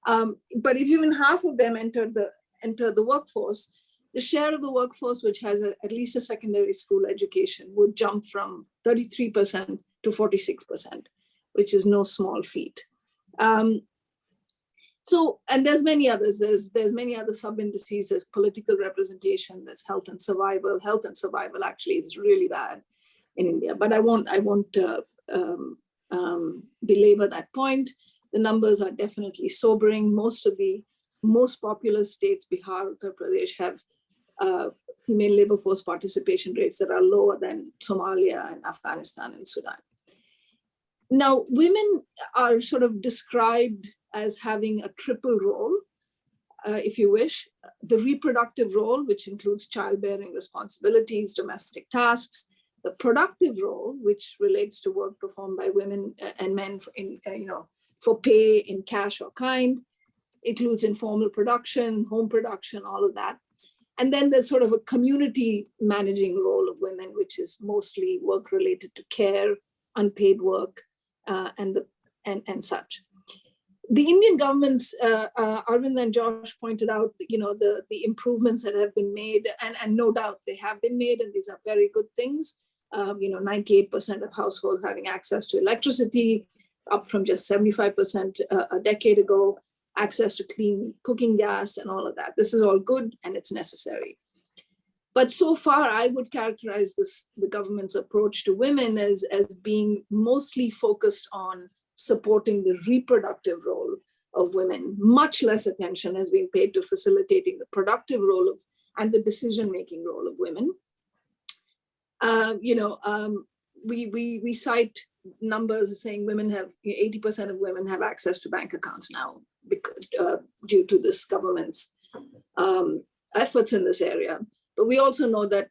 But if even half of them enter the workforce, the share of the workforce which has at least a secondary school education would jump from 33% to 46%, which is no small feat. And there's many others. There's many other sub-indices. There's political representation. There's health and survival. Health and survival actually is really bad in India, but I won't belabor that point. The numbers are definitely sobering. Most of the most populous states, Bihar, Uttar Pradesh, have female labor force participation rates that are lower than Somalia and Afghanistan and Sudan. Now, women are sort of described as having a triple role, if you wish. The reproductive role, which includes childbearing responsibilities, domestic tasks. The productive role, which relates to work performed by women and men for pay in cash or kind, includes informal production, home production, all of that. And then there's sort of a community managing role of women, which is mostly work related to care, unpaid work, and such. The Indian government's, Arvind and Josh pointed out, the improvements that have been made, and no doubt they have been made, and these are very good things. 98% of households having access to electricity, up from just 75% a decade ago, access to clean cooking gas and all of that. This is all good and it's necessary. But so far, I would characterize the government's approach to women as being mostly focused on supporting the reproductive role of women. Much less attention has been paid to facilitating the productive role of and the decision-making role of women. We cite numbers of saying women have 80% of women have access to bank accounts now because, due to this government's efforts in this area. But we also know that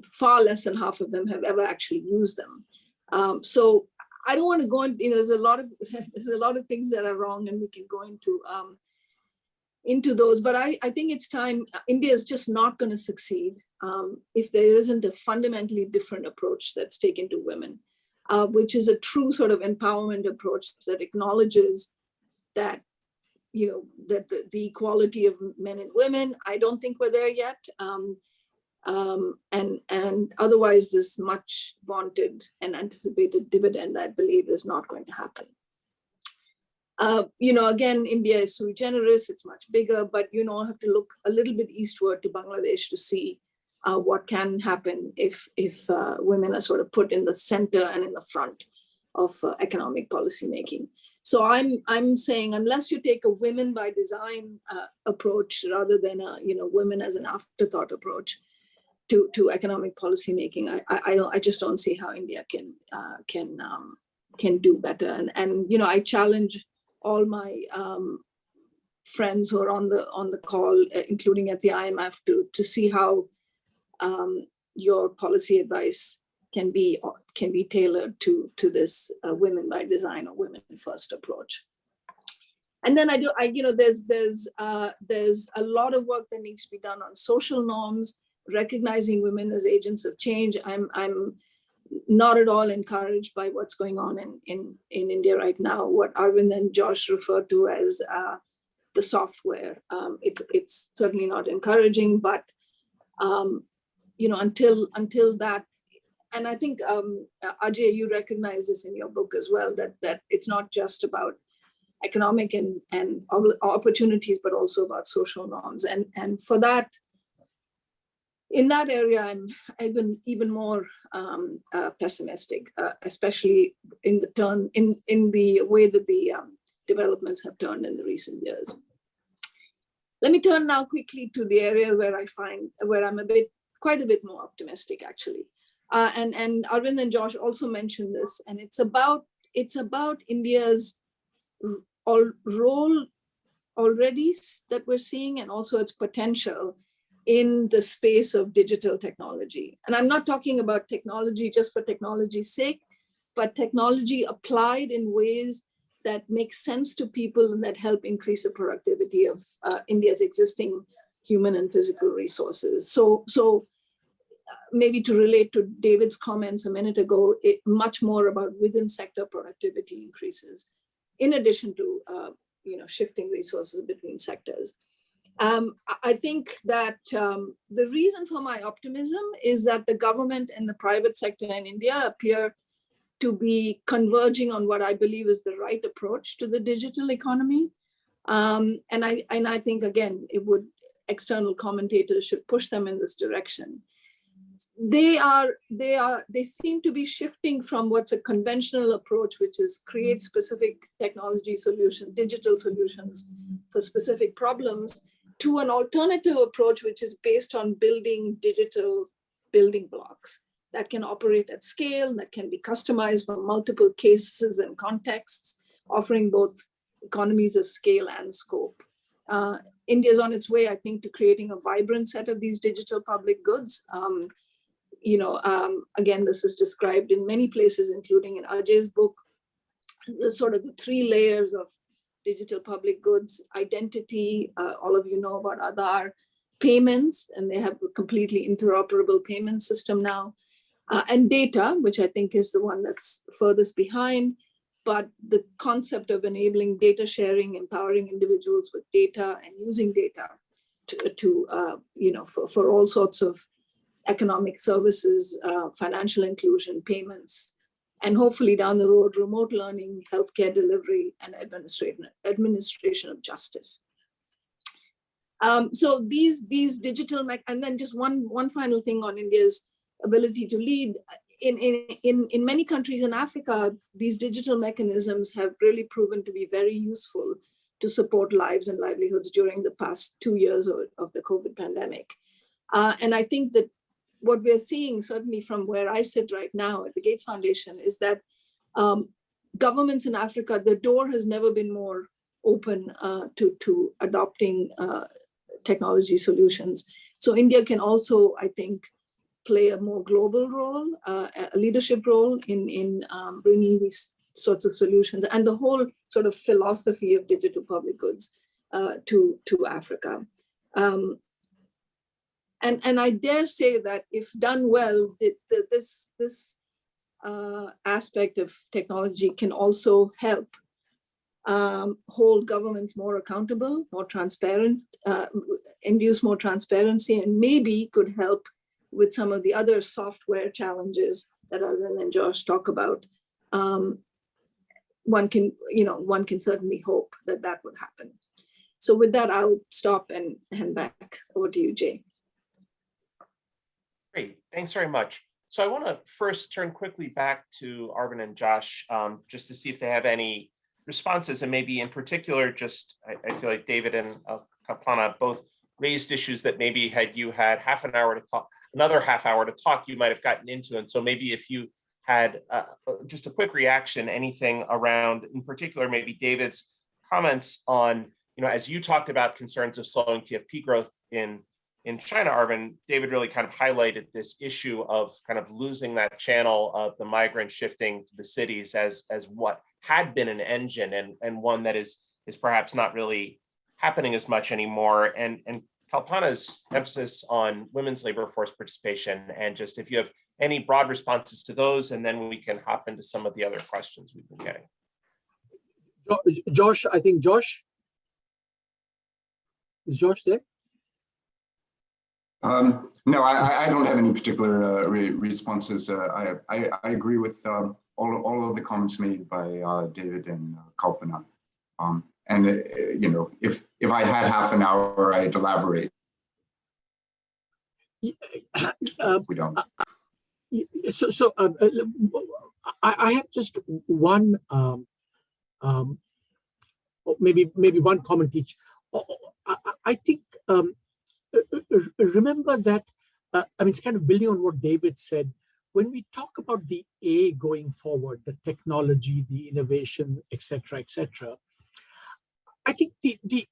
far less than half of them have ever actually used them. So I don't want to go into, there's a lot of things that are wrong, and we can go into those. But I think it's time. India is just not going to succeed if there isn't a fundamentally different approach that's taken to women, which is a true sort of empowerment approach that acknowledges that that the equality of men and women. I don't think we're there yet. And otherwise, this much vaunted and anticipated dividend, I believe, is not going to happen. Again, India is sui generis, it's much bigger, but have to look a little bit eastward to Bangladesh to see what can happen if women are sort of put in the center and in the front of economic policy making. So I'm saying, unless you take a women by design approach rather than a women as an afterthought approach to economic policy making, I just don't see how India can do better. And I challenge all my friends who are on the call, including at the IMF, to see how your policy advice can be tailored to this women by design or women first approach. And then there's a lot of work that needs to be done on social norms, recognizing women as agents of change. I'm not at all encouraged by what's going on in India right now, what Arvind and Josh refer to as the software. It's certainly not encouraging, but until that, and I think Ajay, you recognize this in your book as well, that it's not just about economic and opportunities, but also about social norms. And for that, in that area, I've been even more pessimistic, especially in the way that the developments have turned in the recent years. Let me turn now quickly to the area where I'm quite a bit more optimistic, actually. And Arvind and Josh also mentioned this, and it's about India's role already that we're seeing, and also its potential in the space of digital technology. And I'm not talking about technology just for technology's sake, but technology applied in ways that make sense to people and that help increase the productivity of India's existing human and physical resources. So maybe to relate to David's comments a minute ago, much more about within sector productivity increases, in addition to shifting resources between sectors. I think that the reason for my optimism is that the government and the private sector in India appear to be converging on what I believe is the right approach to the digital economy. And I think, again, external commentators should push them in this direction. They seem to be shifting from what's a conventional approach, which is create specific technology solutions, digital solutions for specific problems, to an alternative approach, which is based on building digital building blocks that can operate at scale, that can be customized for multiple cases and contexts, offering both economies of scale and scope. India is on its way, I think, to creating a vibrant set of these digital public goods. Again, this is described in many places, including in Ajay's book, the three layers of digital public goods: identity, all of you know about Aadhaar, payments, and they have a completely interoperable payment system now, and data, which I think is the one that's furthest behind. But the concept of enabling data sharing, empowering individuals with data and using data for all sorts of economic services, financial inclusion, payments, and hopefully down the road, remote learning, healthcare delivery, and administration of justice. So these digital, and then just one final thing on India's ability to lead. in many countries in Africa, these digital mechanisms have really proven to be very useful to support lives and livelihoods during the past 2 years of the COVID pandemic. And I think that what we're seeing, certainly from where I sit right now at the Gates Foundation, is that governments in Africa, the door has never been more open to adopting technology solutions. So India can also, I think, play a more global role, a leadership role in bringing these sorts of solutions and the whole sort of philosophy of digital public goods to Africa. And I dare say that if done well, this aspect of technology can also help hold governments more accountable, more transparent, induce more transparency, and maybe could help with some of the other software challenges that Arvind and Josh talk about. One can certainly hope that that would happen. So with that, I'll stop and hand back over to you, Jay. Great, thanks very much. So I want to first turn quickly back to Arvind and Josh, just to see if they have any responses, and maybe in particular, just I feel like David and Kalpana both raised issues that maybe had you had half an hour to talk, another half hour to talk, you might have gotten into. And so maybe if you had just a quick reaction, anything around, in particular, maybe David's comments on, as you talked about concerns of slowing TFP growth in China, Arvind, David really kind of highlighted this issue of kind of losing that channel of the migrants shifting to the cities as what had been an engine and one that is perhaps not really happening as much anymore. And Kalpana's emphasis on women's labor force participation, and just if you have any broad responses to those, and then we can hop into some of the other questions we've been getting. Josh, I think Josh, is Josh there? No, I don't have any particular responses. I agree with all of the comments made by David and Kalpana. And if I had half an hour, I'd elaborate. We don't. So I have just one, maybe one comment each. I think. Remember that, it's kind of building on what David said, when we talk about the A going forward, the technology, the innovation, et cetera, I think the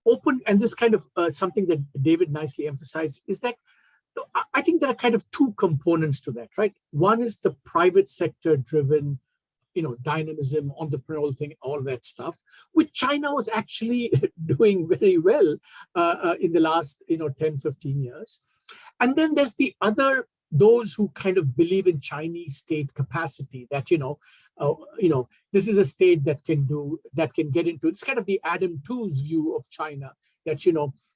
open, and this kind of something that David nicely emphasized, is that I think there are kind of two components to that, right? One is the private sector driven, dynamism, entrepreneurial thing, all that stuff, which China was actually doing very well in the last, 10, 15 years. And then there's the other, those who kind of believe in Chinese state capacity, that, this is a state that can get into, it's kind of the Adam Tooze view of China, that,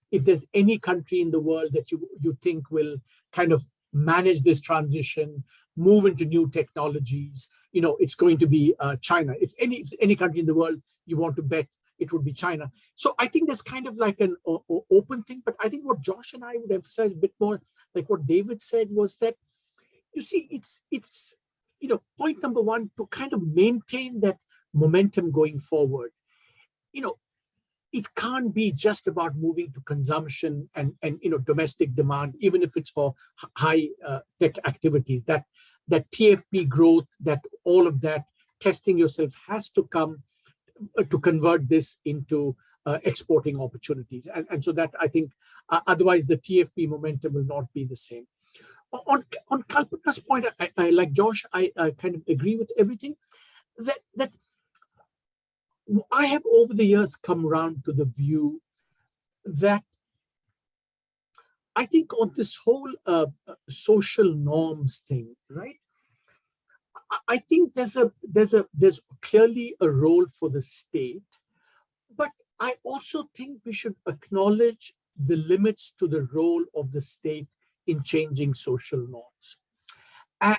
if there's any country in the world that you think will kind of manage this transition, move into new technologies, it's going to be China. If any country in the world you want to bet, it would be China. So I think there's kind of like an open thing, but I think what Josh and I would emphasize a bit more, like what David said, was that, you see, it's point number one, to kind of maintain that momentum going forward. It can't be just about moving to consumption and domestic demand, even if it's for high tech activities. That TFP growth, that all of that testing yourself has to come to convert this into exporting opportunities. And so that, I think, otherwise the TFP momentum will not be the same. On Kalpana's point, I like Josh, I kind of agree with everything. That I have over the years come around to the view that I think on this whole social norms thing, right? I think there's clearly a role for the state, but I also think we should acknowledge the limits to the role of the state in changing social norms. I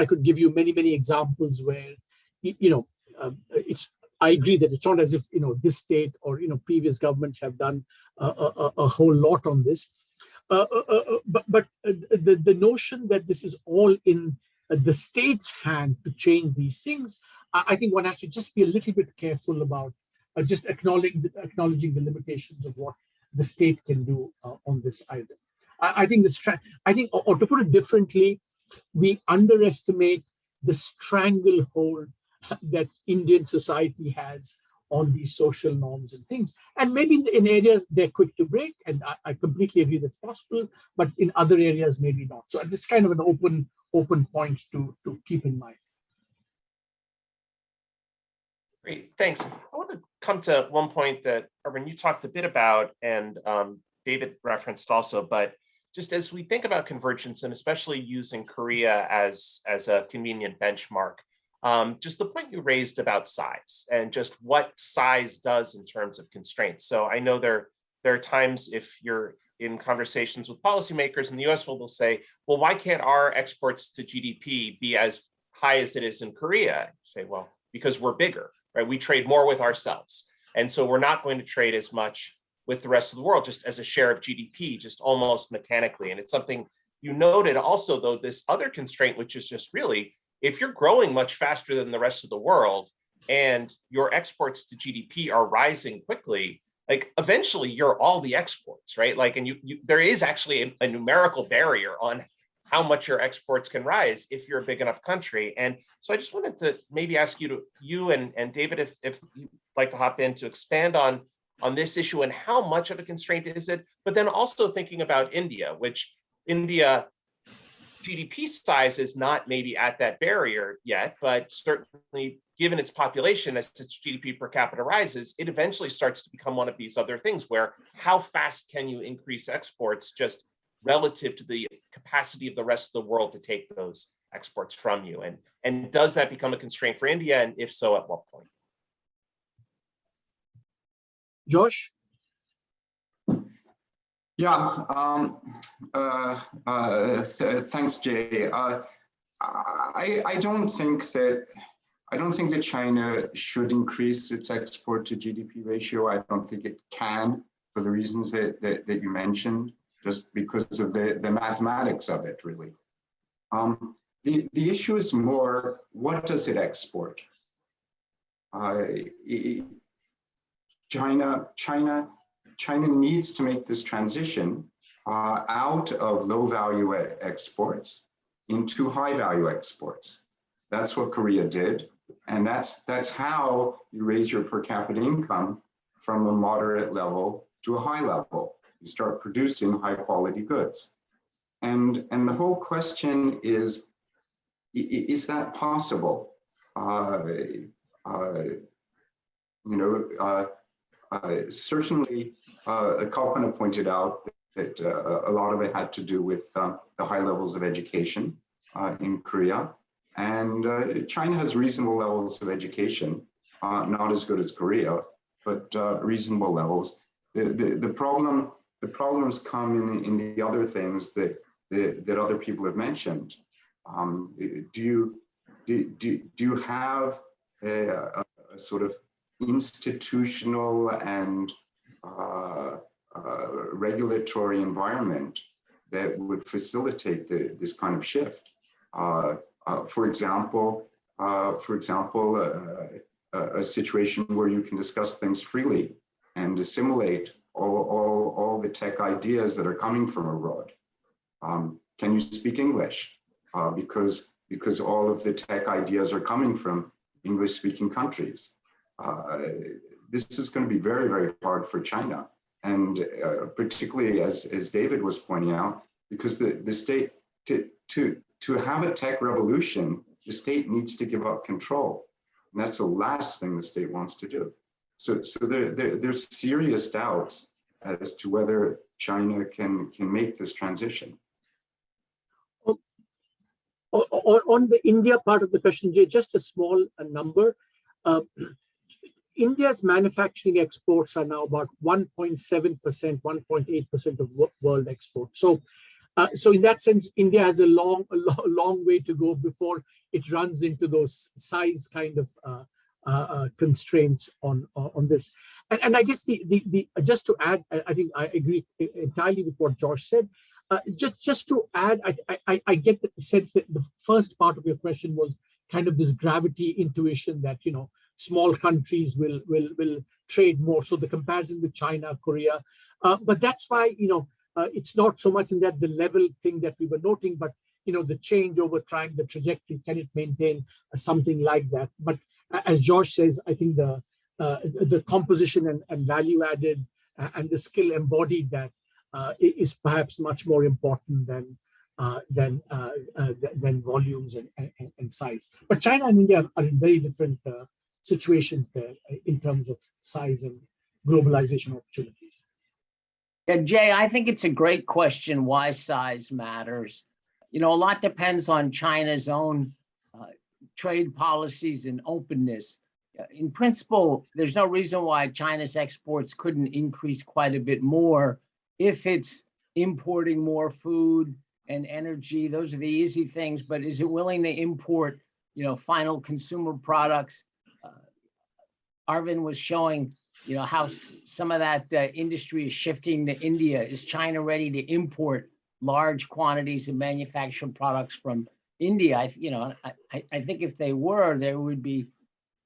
could give you many examples where, I agree that it's not as if, this state or, previous governments have done a whole lot on this. but the notion that this is all in the state's hand to change these things, I think one has to just be a little bit careful about just acknowledging the limitations of what the state can do on this either. I think or to put it differently, we underestimate the stranglehold that Indian society has on these social norms and things. And maybe in areas they're quick to break, and I completely agree that's possible, but in other areas, maybe not. So this is kind of an open point to keep in mind. Great, thanks. I want to come to one point that, Arvind, you talked a bit about, and David referenced also, but just as we think about convergence, and especially using Korea as a convenient benchmark, just the point you raised about size and just what size does in terms of constraints. So I know there are times if you're in conversations with policymakers in the US, they'll say, well, why can't our exports to GDP be as high as it is in Korea? You say, well, because we're bigger, right? We trade more with ourselves. And so we're not going to trade as much with the rest of the world, just as a share of GDP, just almost mechanically. And it's something you noted also, though, this other constraint, which is just really, if you're growing much faster than the rest of the world and your exports to GDP are rising quickly, like eventually you're all the exports, right? Like, and there is actually a numerical barrier on how much your exports can rise if you're a big enough country. And so I just wanted to maybe ask you and David, if you'd like to hop in to expand on this issue and how much of a constraint is it, but then also thinking about India, which India GDP size is not maybe at that barrier yet, but certainly given its population, as its GDP per capita rises, it eventually starts to become one of these other things where how fast can you increase exports just relative to the capacity of the rest of the world to take those exports from you? And does that become a constraint for India? And if so, at what point? Josh? Yeah, thanks, Jay. I don't think that China should increase its export to GDP ratio. I don't think it can, for the reasons that you mentioned, just because of the mathematics of it, really. The issue is more, what does it export? China needs to make this transition out of low-value exports into high-value exports. That's what Korea did, and that's how you raise your per capita income from a moderate level to a high level. You start producing high-quality goods, and the whole question is that possible? Certainly, Kalpana pointed out that a lot of it had to do with the high levels of education in Korea. And China has reasonable levels of education, not as good as Korea, but reasonable levels. The problems come in the other things that other people have mentioned. Do you have a sort of institutional and regulatory environment that would facilitate this kind of shift? For example, a situation where you can discuss things freely and assimilate all the tech ideas that are coming from abroad. Can you speak English? Because all of the tech ideas are coming from English-speaking countries. This is going to be very, very hard for China, and particularly as David was pointing out, because the state to have a tech revolution, the state needs to give up control, and that's the last thing the state wants to do. So there's serious doubts as to whether China can make this transition. On the India part of the question, Jay, just a small number. India's manufacturing exports are now about 1.7%, 1.8% of world exports. So in that sense, India has a long way to go before it runs into those size kind of constraints on this. And I guess the just to add, I think I agree entirely with what Josh said. Just to add, I get the sense that the first part of your question was kind of this gravity intuition that, you know, small countries will trade more. So the comparison with China, Korea, but that's why, you know, it's not so much in that the level thing that we were noting, but, you know, the change over time, the trajectory, can it maintain something like that? But as Josh says, I think the composition and value added and the skill embodied that is perhaps much more important than volumes and size. But China and India are in very different situations there in terms of size and globalization opportunities. Yeah, Jay, I think it's a great question why size matters. You know, a lot depends on China's own trade policies and openness. In principle, there's no reason why China's exports couldn't increase quite a bit more if it's importing more food and energy. Those are the easy things, but is it willing to import, you know, final consumer products? Arvind was showing, you know, how some of that industry is shifting to India. Is China ready to import large quantities of manufactured products from India? I think if they were, there would be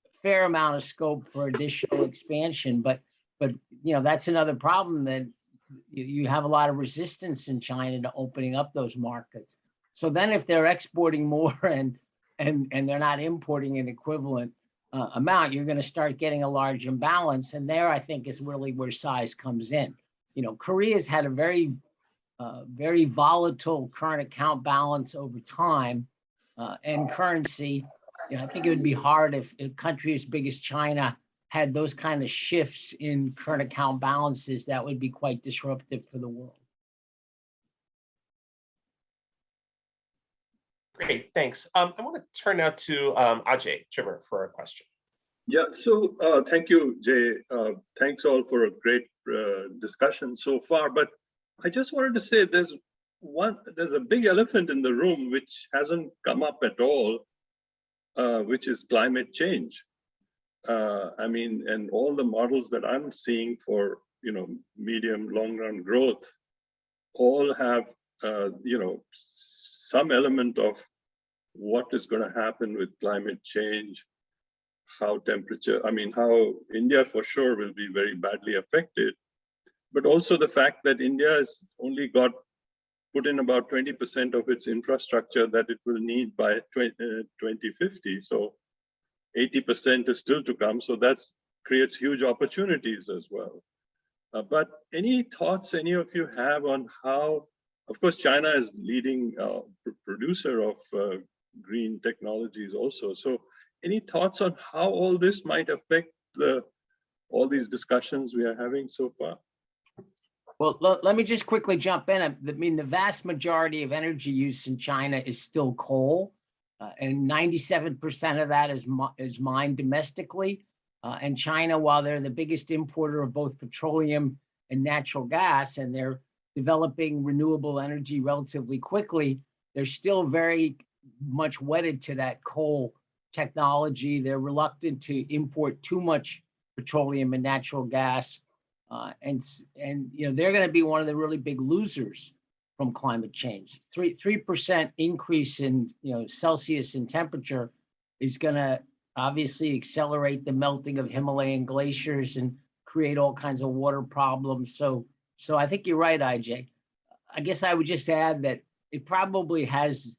a fair amount of scope for additional expansion. But you know, that's another problem, that you have a lot of resistance in China to opening up those markets. So then if they're exporting more and they're not importing an equivalent amount, you're going to start getting a large imbalance. And there, I think, is really where size comes in. You know, Korea's had a very volatile current account balance over time, and currency. You know, I think it would be hard if a country as big as China had those kind of shifts in current account balances. That would be quite disruptive for the world. Great, thanks. I want to turn now to Ajay Chhibber for a question. Yeah, so thank you, Jay. Thanks all for a great discussion so far. But I just wanted to say there's a big elephant in the room which hasn't come up at all, which is climate change. I mean, and all the models that I'm seeing for, you know, medium, long run growth all have, you know, some element of what is going to happen with climate change, how India for sure will be very badly affected, but also the fact that India has only put in about 20% of its infrastructure that it will need by 2050. So 80% is still to come. So that creates huge opportunities as well. But any thoughts any of you have on how, of course, China is leading producer of green technologies also. So any thoughts on how all this might affect all these discussions we are having so far? Well, let me just quickly jump in. I mean, the vast majority of energy use in China is still coal, and 97% of that is mined domestically. And China, while they're the biggest importer of both petroleum and natural gas, and they're developing renewable energy relatively quickly, they're still very much wedded to that coal technology. They're reluctant to import too much petroleum and natural gas. And you know, they're going to be one of the really big losers from climate change. 3% increase in, you know, Celsius in temperature is going to obviously accelerate the melting of Himalayan glaciers and create all kinds of water problems. So I think you're right, Ajay. I guess I would just add that it probably has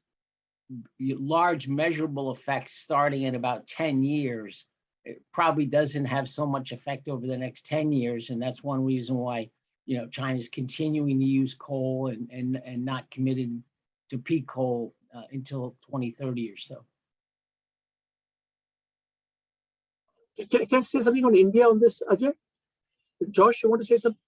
large measurable effects starting in about 10 years. It probably doesn't have so much effect over the next 10 years. And that's one reason why, you know, China's continuing to use coal and not committed to peak coal until 2030 or so. Can I say something on India on this, Ajay? Josh, you want to say something?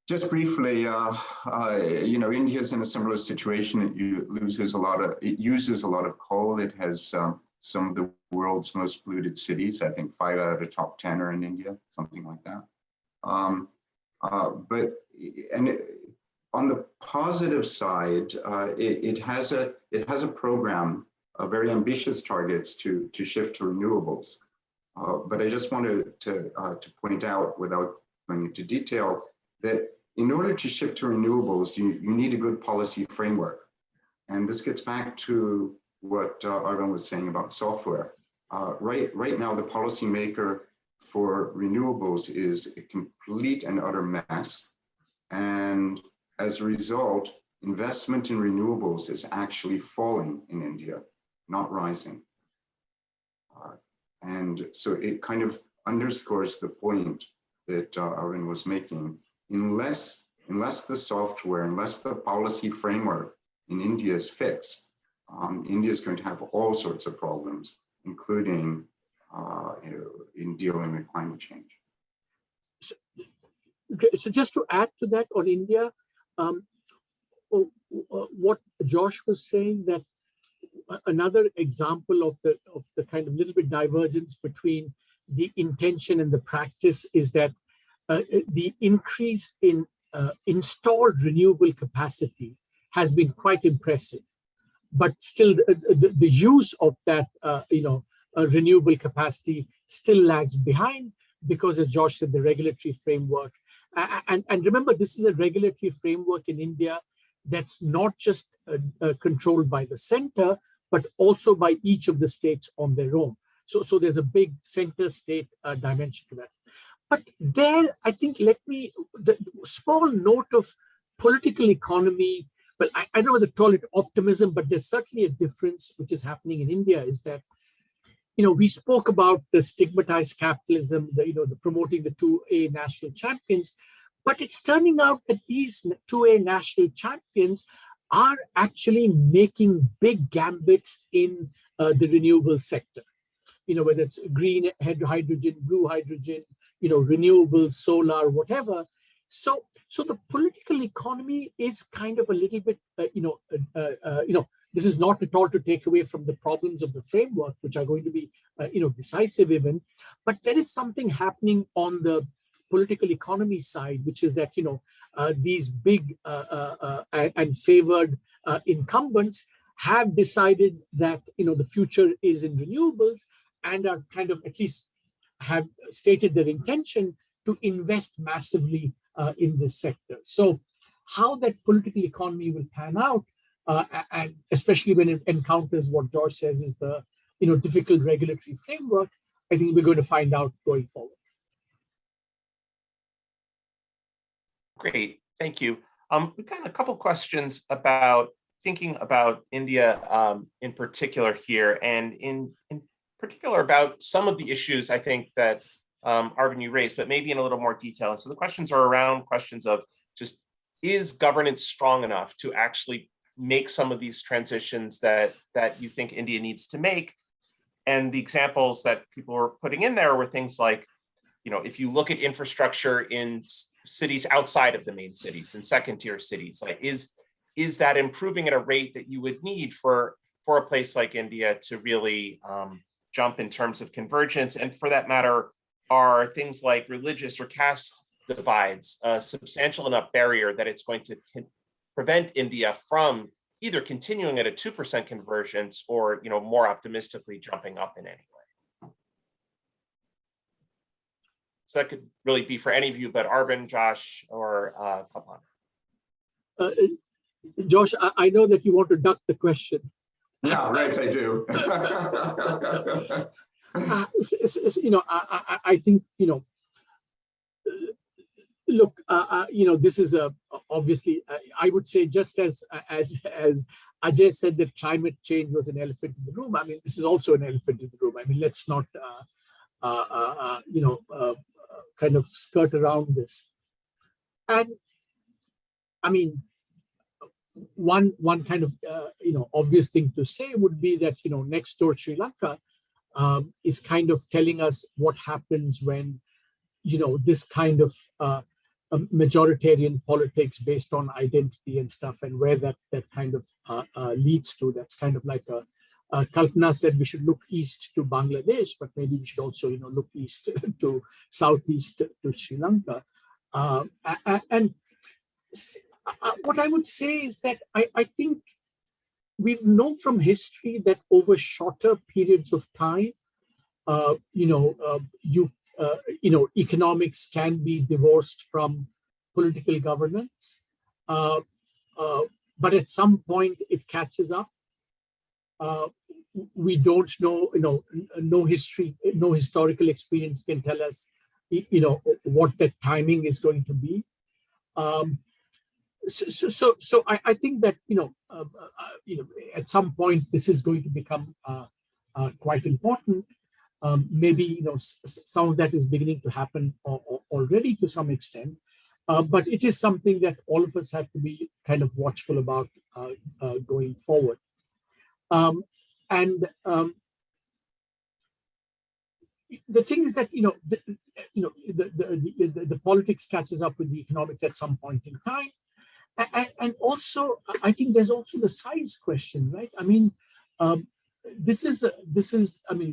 Just briefly, you know, India's in a similar situation. It uses a lot of coal. It has some of the world's most polluted cities. I think 5 out of the top 10 are in India, something like that. On the positive side, it has a program very ambitious targets to shift to renewables. But I just wanted to point out, without going into detail, that in order to shift to renewables, you need a good policy framework. And this gets back to what Arvind was saying about software. Right now, the policymaker for renewables is a complete and utter mess. And as a result, investment in renewables is actually falling in India, not rising. And so it kind of underscores the point that Arvind was making. Unless the software, unless the policy framework in India is fixed, India is going to have all sorts of problems, including in dealing with climate change. So just to add to that on India, what Josh was saying, that another example of the kind of little bit divergence between the intention and the practice is that the increase in installed renewable capacity has been quite impressive, but still the use of that renewable capacity still lags behind because, as Josh said, the regulatory framework. And remember, this is a regulatory framework in India that's not just controlled by the center, but also by each of the states on their own. So there's a big center-state dimension to that. But there, I think, the small note of political economy, well, I don't know whether to call it optimism, but there's certainly a difference which is happening in India, is that, we spoke about the stigmatized capitalism, the promoting the 2A national champions, but it's turning out that these 2A national champions are actually making big gambits in the renewable sector. Whether it's green hydrogen, blue hydrogen, renewable, solar, whatever. So the political economy is kind of a little bit, this is not at all to take away from the problems of the framework, which are going to be, decisive even, but there is something happening on the political economy side, which is that, these big and favored incumbents have decided that, the future is in renewables and are kind of at least have stated their intention to invest massively in this sector. So how that political economy will pan out, and especially when it encounters what George says is the difficult regulatory framework, I think we're going to find out going forward. Great, thank you. We've got a couple questions about thinking about India in particular here, and in particular about some of the issues I think that Arvind, you raised, but maybe in a little more detail. So the questions are around questions of just, is governance strong enough to actually make some of these transitions that you think India needs to make? And the examples that people were putting in there were things like, if you look at infrastructure in cities outside of the main cities and second-tier cities, like is that improving at a rate that you would need for a place like India to really jump in terms of convergence? And for that matter, are things like religious or caste divides a substantial enough barrier that it's going to prevent India from either continuing at a 2% convergence or, more optimistically jumping up in any way? So that could really be for any of you, but Arvind, Josh, or Kalpana. Josh, I know that you want to duck the question. Yeah, right, I do. I think, look, this is obviously, I would say, just as Ajay said that climate change was an elephant in the room, I mean, this is also an elephant in the room. I mean, let's not, kind of skirt around this. And I mean, one kind of, obvious thing to say would be that, next door Sri Lanka is kind of telling us what happens when, this kind of majoritarian politics based on identity and stuff, and where that kind of leads to. That's kind of like Kalpana said, we should look east to Bangladesh, but maybe we should also, look east to southeast to Sri Lanka. And what I would say is that I think we know from history that over shorter periods of time, economics can be divorced from political governance, but at some point it catches up. We don't know, no historical experience can tell us, what the timing is going to be. So I think that, at some point this is going to become quite important. Maybe, some of that is beginning to happen already to some extent, but it is something that all of us have to be kind of watchful about going forward. The thing is that, the politics catches up with the economics at some point in time. And also, I think there's also the size question, right? I mean,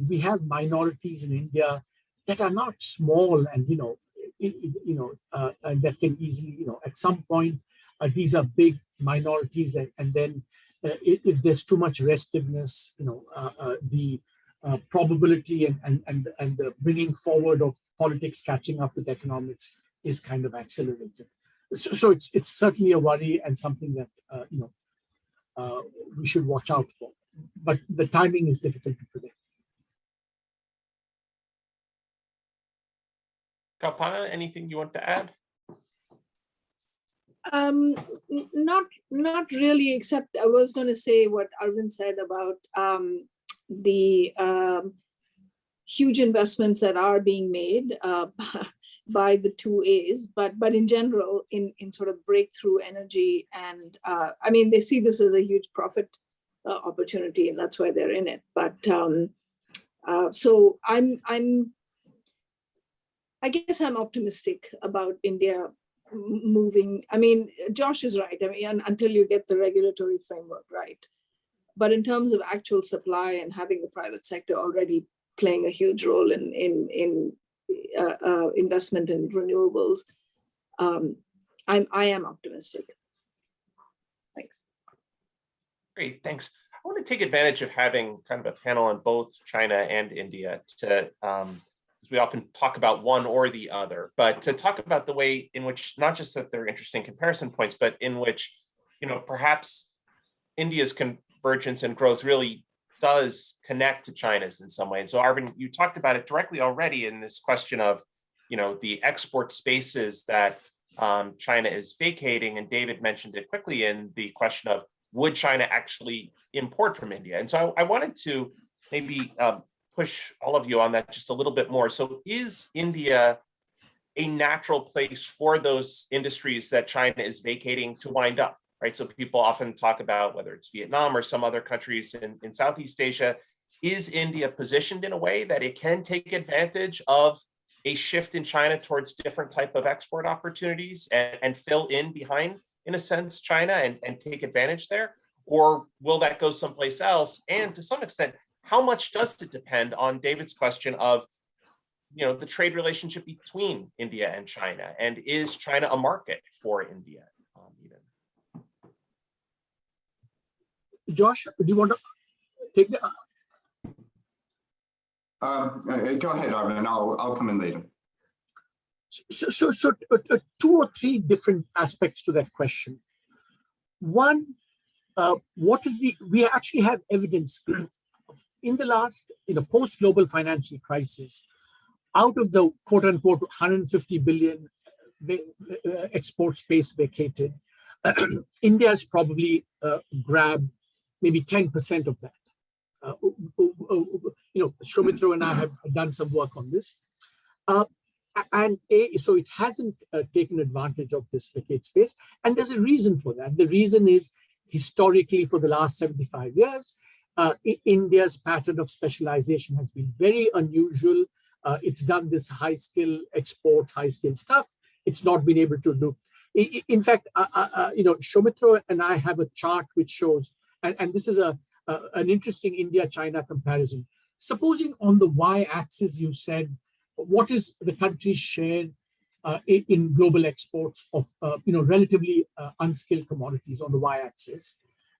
we have minorities in India that are not small, and and that can easily, at some point, these are big minorities, and then if there's too much restiveness, the probability and the bringing forward of politics catching up with economics is kind of accelerated. So it's certainly a worry and something that we should watch out for. But the timing is difficult to predict. Kalpana, anything you want to add? Not really, except I was going to say what Arvind said about the huge investments that are being made by the 2As, but in general, in sort of breakthrough energy, and they see this as a huge profit opportunity, and that's why they're in it. But so I guess I'm optimistic about India moving. Josh is right. Until you get the regulatory framework right, but in terms of actual supply and having the private sector already playing a huge role in investment in renewables, I am optimistic. Thanks. Great, thanks. I want to take advantage of having kind of a panel on both China and India to, because we often talk about one or the other, but to talk about the way in which, not just that they're interesting comparison points, but in which, perhaps India's convergence and growth really does connect to China's in some way. And so Arvind, you talked about it directly already in this question of, the export spaces that China is vacating. And David mentioned it quickly in the question of, would China actually import from India? And so I wanted to maybe push all of you on that just a little bit more. So is India a natural place for those industries that China is vacating to wind up, right? So people often talk about whether it's Vietnam or some other countries in Southeast Asia. Is India positioned in a way that it can take advantage of a shift in China towards different type of export opportunities and fill in behind, in a sense, China and take advantage there? Or will that go someplace else? And to some extent, how much does it depend on David's question of, the trade relationship between India and China? And is China a market for India even? Josh, do you want to take the? Go ahead, Arvind, and I'll come in later. So two or three different aspects to that question. One, we actually have evidence in the last, post-global financial crisis, out of the quote unquote 150 billion export space vacated, India has probably grabbed maybe 10% of that. Soumitra and I have done some work on this. So it hasn't taken advantage of this vacate space. And there's a reason for that. The reason is, historically, for the last 75 years, India's pattern of specialization has been very unusual. It's done this high skill export, high skill stuff. It's not been able to do. In fact, Soumitra and I have a chart which shows, and this is an interesting India-China comparison. Supposing on the y-axis you said, what is the country's share in global exports of relatively unskilled commodities on the y-axis,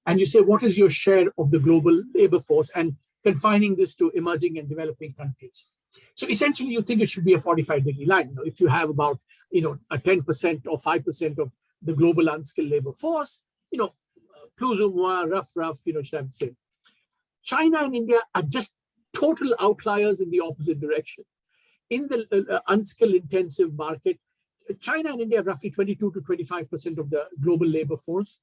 and you say, what is your share of the global labor force, and confining this to emerging and developing countries. So essentially, you think it should be a 45-degree line. If you have about, a 10% or 5% of the global unskilled labor force, plus ou moins, rough, should I say. China and India are just total outliers in the opposite direction. In the unskilled intensive market, China and India have roughly 22 to 25% of the global labor force.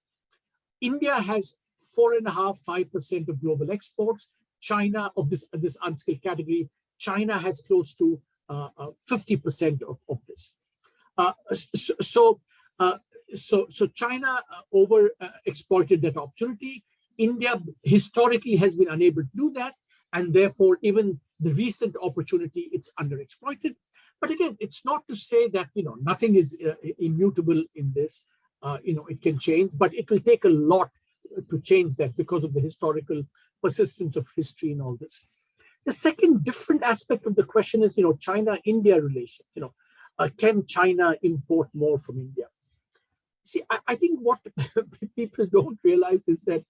India has 4.5–5% of global exports. China, of this unskilled category, China has close to 50% of this. So China over exploited that opportunity. India historically has been unable to do that, and therefore even the recent opportunity, it's underexploited. But again, it's not to say that nothing is immutable in this. It can change, but it will take a lot to change that because of the historical persistence of history and all this. The second different aspect of the question is, China-India relation. Can China import more from India? See, I think what people don't realize is that,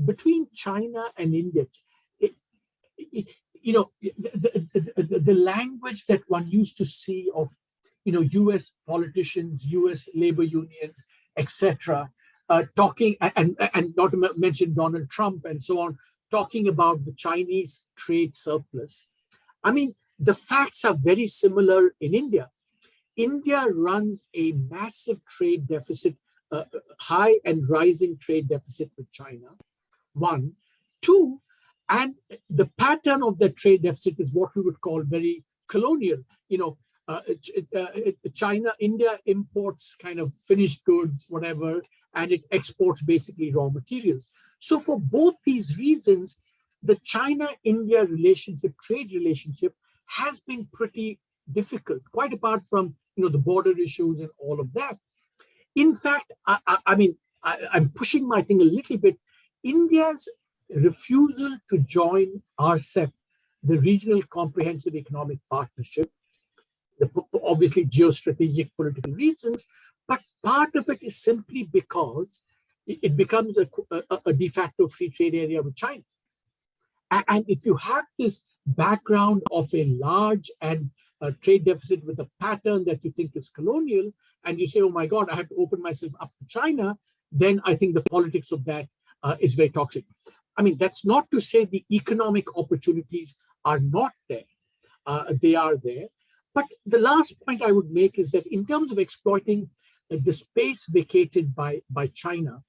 between China and India, the language that one used to see of, US politicians, US labor unions, etc., talking, and not to mention Donald Trump and so on, talking about the Chinese trade surplus. I mean, the facts are very similar in India. India runs a massive trade deficit, high and rising trade deficit with China, one. Two, and the pattern of the trade deficit is what we would call very colonial. India imports kind of finished goods, whatever, and it exports basically raw materials. So for both these reasons, the China-India relationship, trade relationship, has been pretty difficult, quite apart from the border issues and all of that. In fact, I'm pushing my thing a little bit. India's refusal to join RCEP, the Regional Comprehensive Economic Partnership, obviously geostrategic political reasons, but part of it is simply because it becomes a de facto free trade area with China. And if you have this background of a large and trade deficit with a pattern that you think is colonial, and you say, oh my God, I have to open myself up to China, then I think the politics of that is very toxic. I mean, that's not to say the economic opportunities are not there. They are there. But the last point I would make is that in terms of exploiting the space vacated by China,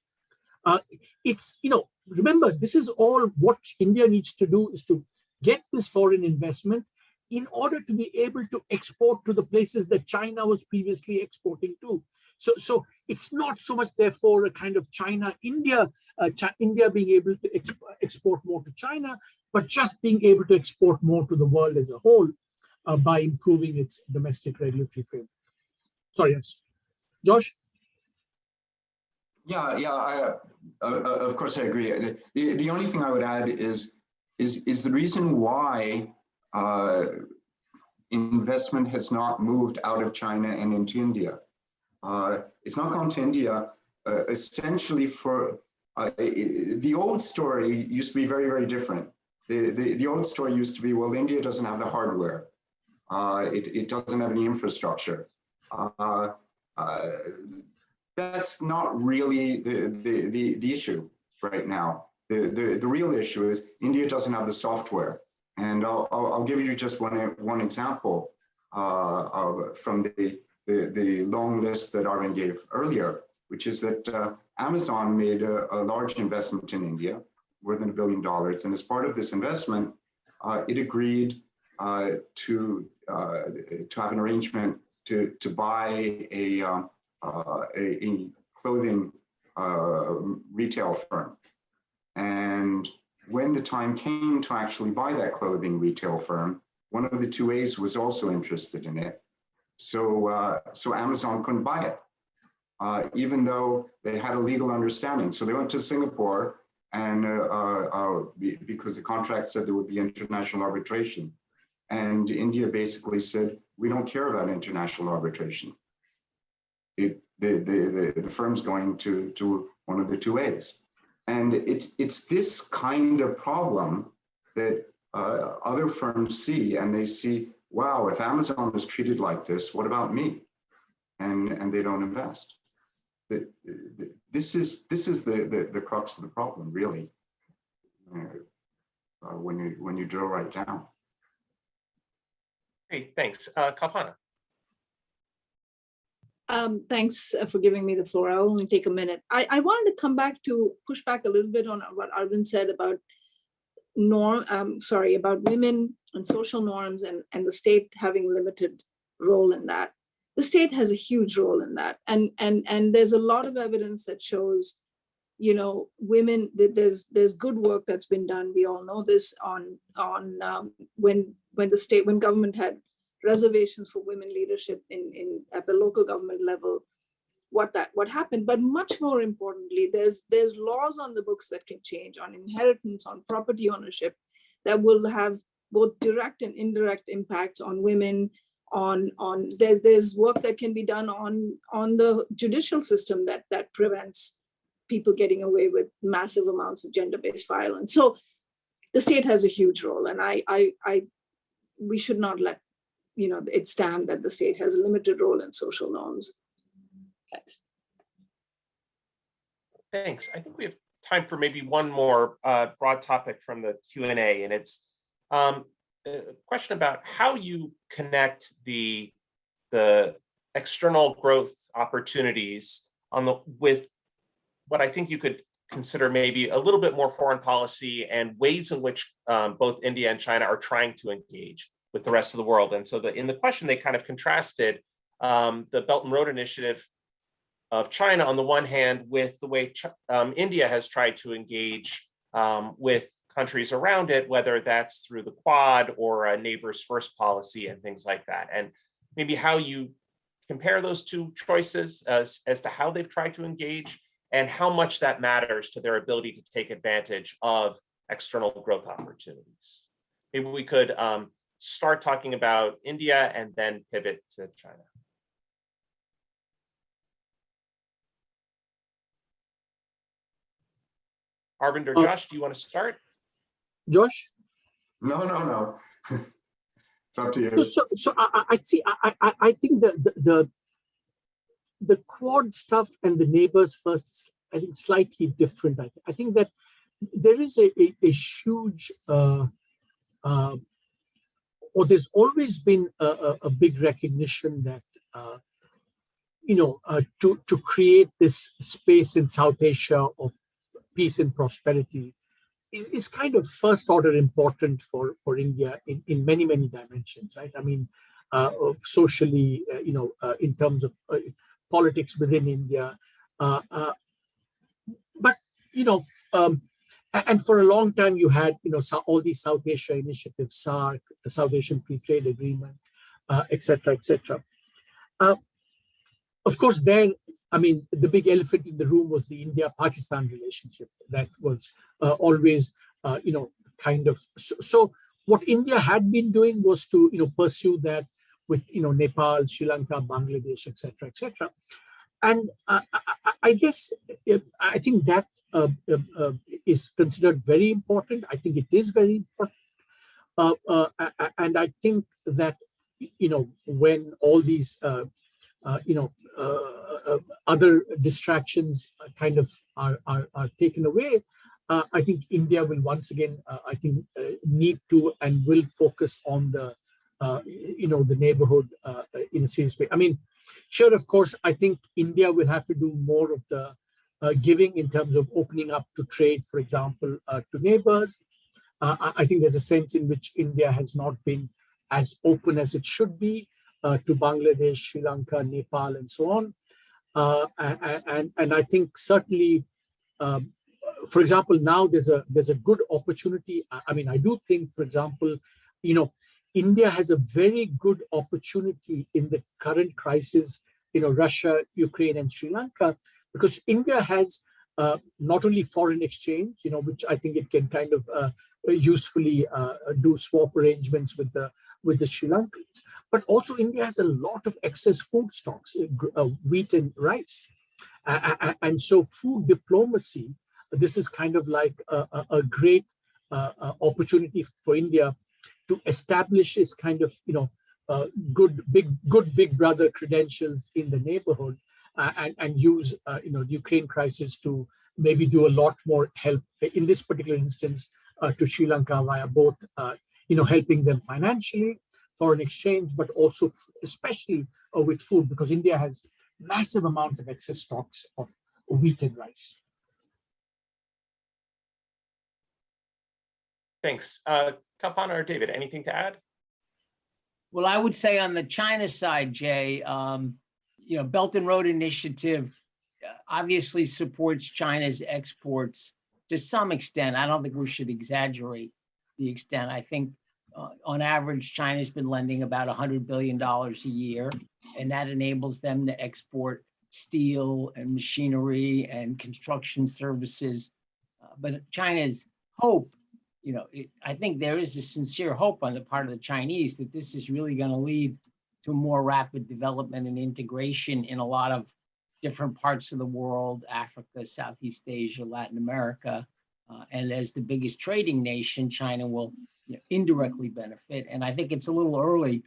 it's, remember, this is all what India needs to do, is to get this foreign investment in order to be able to export to the places that China was previously exporting to. So it's not so much, therefore, a kind of China-India, India being able to export more to China, but just being able to export more to the world as a whole by improving its domestic regulatory framework. Sorry, yes. Josh? Yeah. Of course, I agree. The only thing I would add is the reason why investment has not moved out of China and into India. It's not gone to India essentially for the old story used to be very, very different. The old story used to be, well, India doesn't have the hardware. It doesn't have the infrastructure. That's not really the issue right now. The real issue is India doesn't have the software. And I'll give you just one example from the long list that Arvind gave earlier, which is that Amazon made a large investment in India, more than $1 billion. And as part of this investment, it agreed to have an arrangement to buy a clothing retail firm. And when the time came to actually buy that clothing retail firm, one of the 2As was also interested in it. So Amazon couldn't buy it, even though they had a legal understanding. So they went to Singapore, and because the contract said there would be international arbitration. And India basically said, we don't care about international arbitration. The firm's going to one of the 2As. And it's this kind of problem that other firms see, and they see, wow, if Amazon is treated like this, what about me? And they don't invest. This is the crux of the problem, really, when you drill right down. Great, thanks. Kalpana. Thanks for giving me the floor. I'll only take a minute. I wanted to push back a little bit on what Arvind said about about women and social norms and the state having limited role in that. The state has a huge role in that. And there's a lot of evidence that shows, women, there's good work that's been done. We all know this on when government had reservations for women leadership at the local government level, what happened. But much more importantly, there's laws on the books that can change on inheritance, on property ownership, that will have both direct and indirect impacts on women. There's work that can be done on the judicial system that prevents people getting away with massive amounts of gender-based violence. So the state has a huge role, and we should not let it stand that the state has a limited role in social norms. Thanks. Thanks. I think we have time for maybe one more broad topic from the Q&A, and it's a question about how you connect the external growth opportunities with what I think you could consider maybe a little bit more foreign policy and ways in which both India and China are trying to engage with the rest of the world. And so in the question, they kind of contrasted the Belt and Road Initiative of China on the one hand with the way India has tried to engage with countries around it, whether that's through the Quad or a neighbors first policy and things like that. And maybe how you compare those two choices as to how they've tried to engage and how much that matters to their ability to take advantage of external growth opportunities. Maybe we could start talking about India and then pivot to China. Arvind or Josh, do you want to start? Josh? No. It's up to you. So I see. I think the Quad stuff and the neighbors first, I think, slightly different. I think that there is a huge, or there's always been a big recognition that to create this space in South Asia of peace and prosperity is kind of first order important for India in many dimensions, right? I mean, socially, in terms of politics within India, but and for a long time you had all these South Asia initiatives, SARC, the South Asian Free Trade Agreement, etc. Of course, then I mean, the big elephant in the room was the India-Pakistan relationship that was always, kind of. So what India had been doing was to, pursue that with, Nepal, Sri Lanka, Bangladesh, etc. And I guess, I think that is considered very important. I think it is very important. And I think that, when all these, other distractions kind of are taken away, I think India will once again, need to and will focus on the, the neighborhood in a serious way. I mean, sure, of course, I think India will have to do more of the giving in terms of opening up to trade, for example, to neighbors. I think there's a sense in which India has not been as open as it should be to Bangladesh, Sri Lanka, Nepal, and so on. And I think certainly, for example, now there's a good opportunity. I mean, I do think, for example, India has a very good opportunity in the current crisis, Russia, Ukraine, and Sri Lanka, because India has not only foreign exchange, which I think it can kind of usefully do swap arrangements with the Sri Lankans, but also India has a lot of excess food stocks, wheat and rice. And so food diplomacy, this is kind of like a great opportunity for India to establish its kind of, good big brother credentials in the neighborhood, and use, the Ukraine crisis to maybe do a lot more help in this particular instance to Sri Lanka via both, helping them financially, foreign exchange, but also especially with food, because India has massive amounts of excess stocks of wheat and rice. Thanks. Kalpana or David, anything to add? Well, I would say on the China side, Jay, Belt and Road Initiative obviously supports China's exports to some extent. I don't think we should exaggerate the extent. I think on average, China's been lending about $100 billion a year, and that enables them to export steel and machinery and construction services. But China's hope, I think there is a sincere hope on the part of the Chinese that this is really going to lead to more rapid development and integration in a lot of different parts of the world, Africa, Southeast Asia, Latin America. And as the biggest trading nation, China will indirectly benefit. And I think it's a little early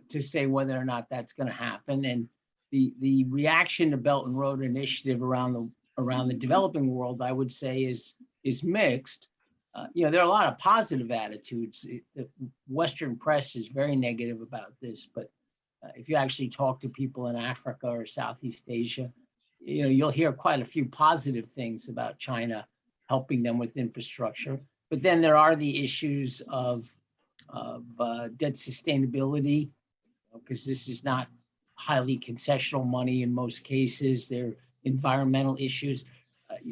to say whether or not that's going to happen. And the reaction to Belt and Road Initiative around the developing world, I would say, is mixed. There are a lot of positive attitudes. The Western press is very negative about this, but if you actually talk to people in Africa or Southeast Asia, you'll hear quite a few positive things about China helping them with infrastructure. But then there are the issues of debt sustainability, because this is not highly concessional money in most cases. There are environmental issues.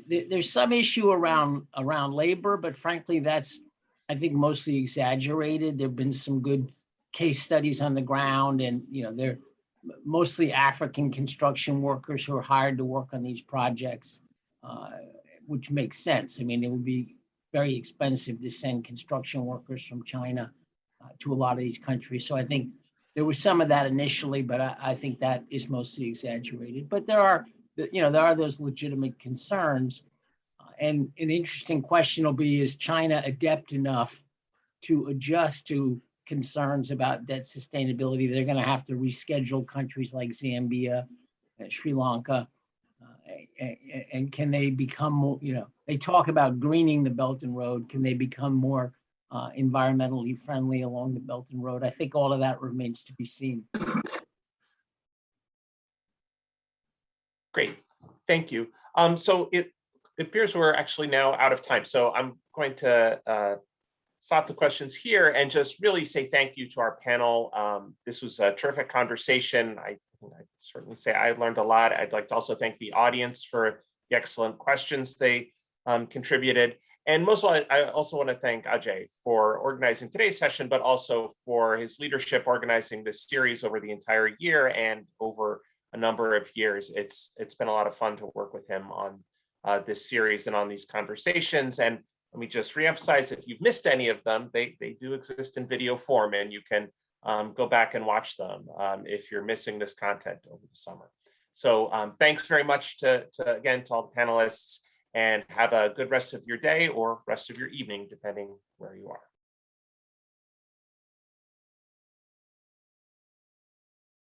There's some issue around labor, but frankly, that's, I think, mostly exaggerated. There have been some good case studies on the ground, and they're mostly African construction workers who are hired to work on these projects, which makes sense. I mean, it would be very expensive to send construction workers from China to a lot of these countries. So I think there was some of that initially, but I think that is mostly exaggerated. But there are those legitimate concerns. And an interesting question will be, is China adept enough to adjust to concerns about debt sustainability? They're going to have to reschedule countries like Zambia, Sri Lanka, and can they become more, they talk about greening the Belt and Road. Can they become more environmentally friendly along the Belt and Road? I think all of that remains to be seen. Great, thank you. So it appears we're actually now out of time. So I'm going to stop the questions here and just really say thank you to our panel. This was a terrific conversation. I certainly say I learned a lot. I'd like to also thank the audience for the excellent questions they contributed. And most of all, I also want to thank Ajay for organizing today's session, but also for his leadership organizing this series over the entire year and over a number of years. It's been a lot of fun to work with him on this series and on these conversations. And let me just reemphasize, if you've missed any of them, they do exist in video form, and you can go back and watch them if you're missing this content over the summer. So thanks very much again to all the panelists, and have a good rest of your day or rest of your evening, depending where you are.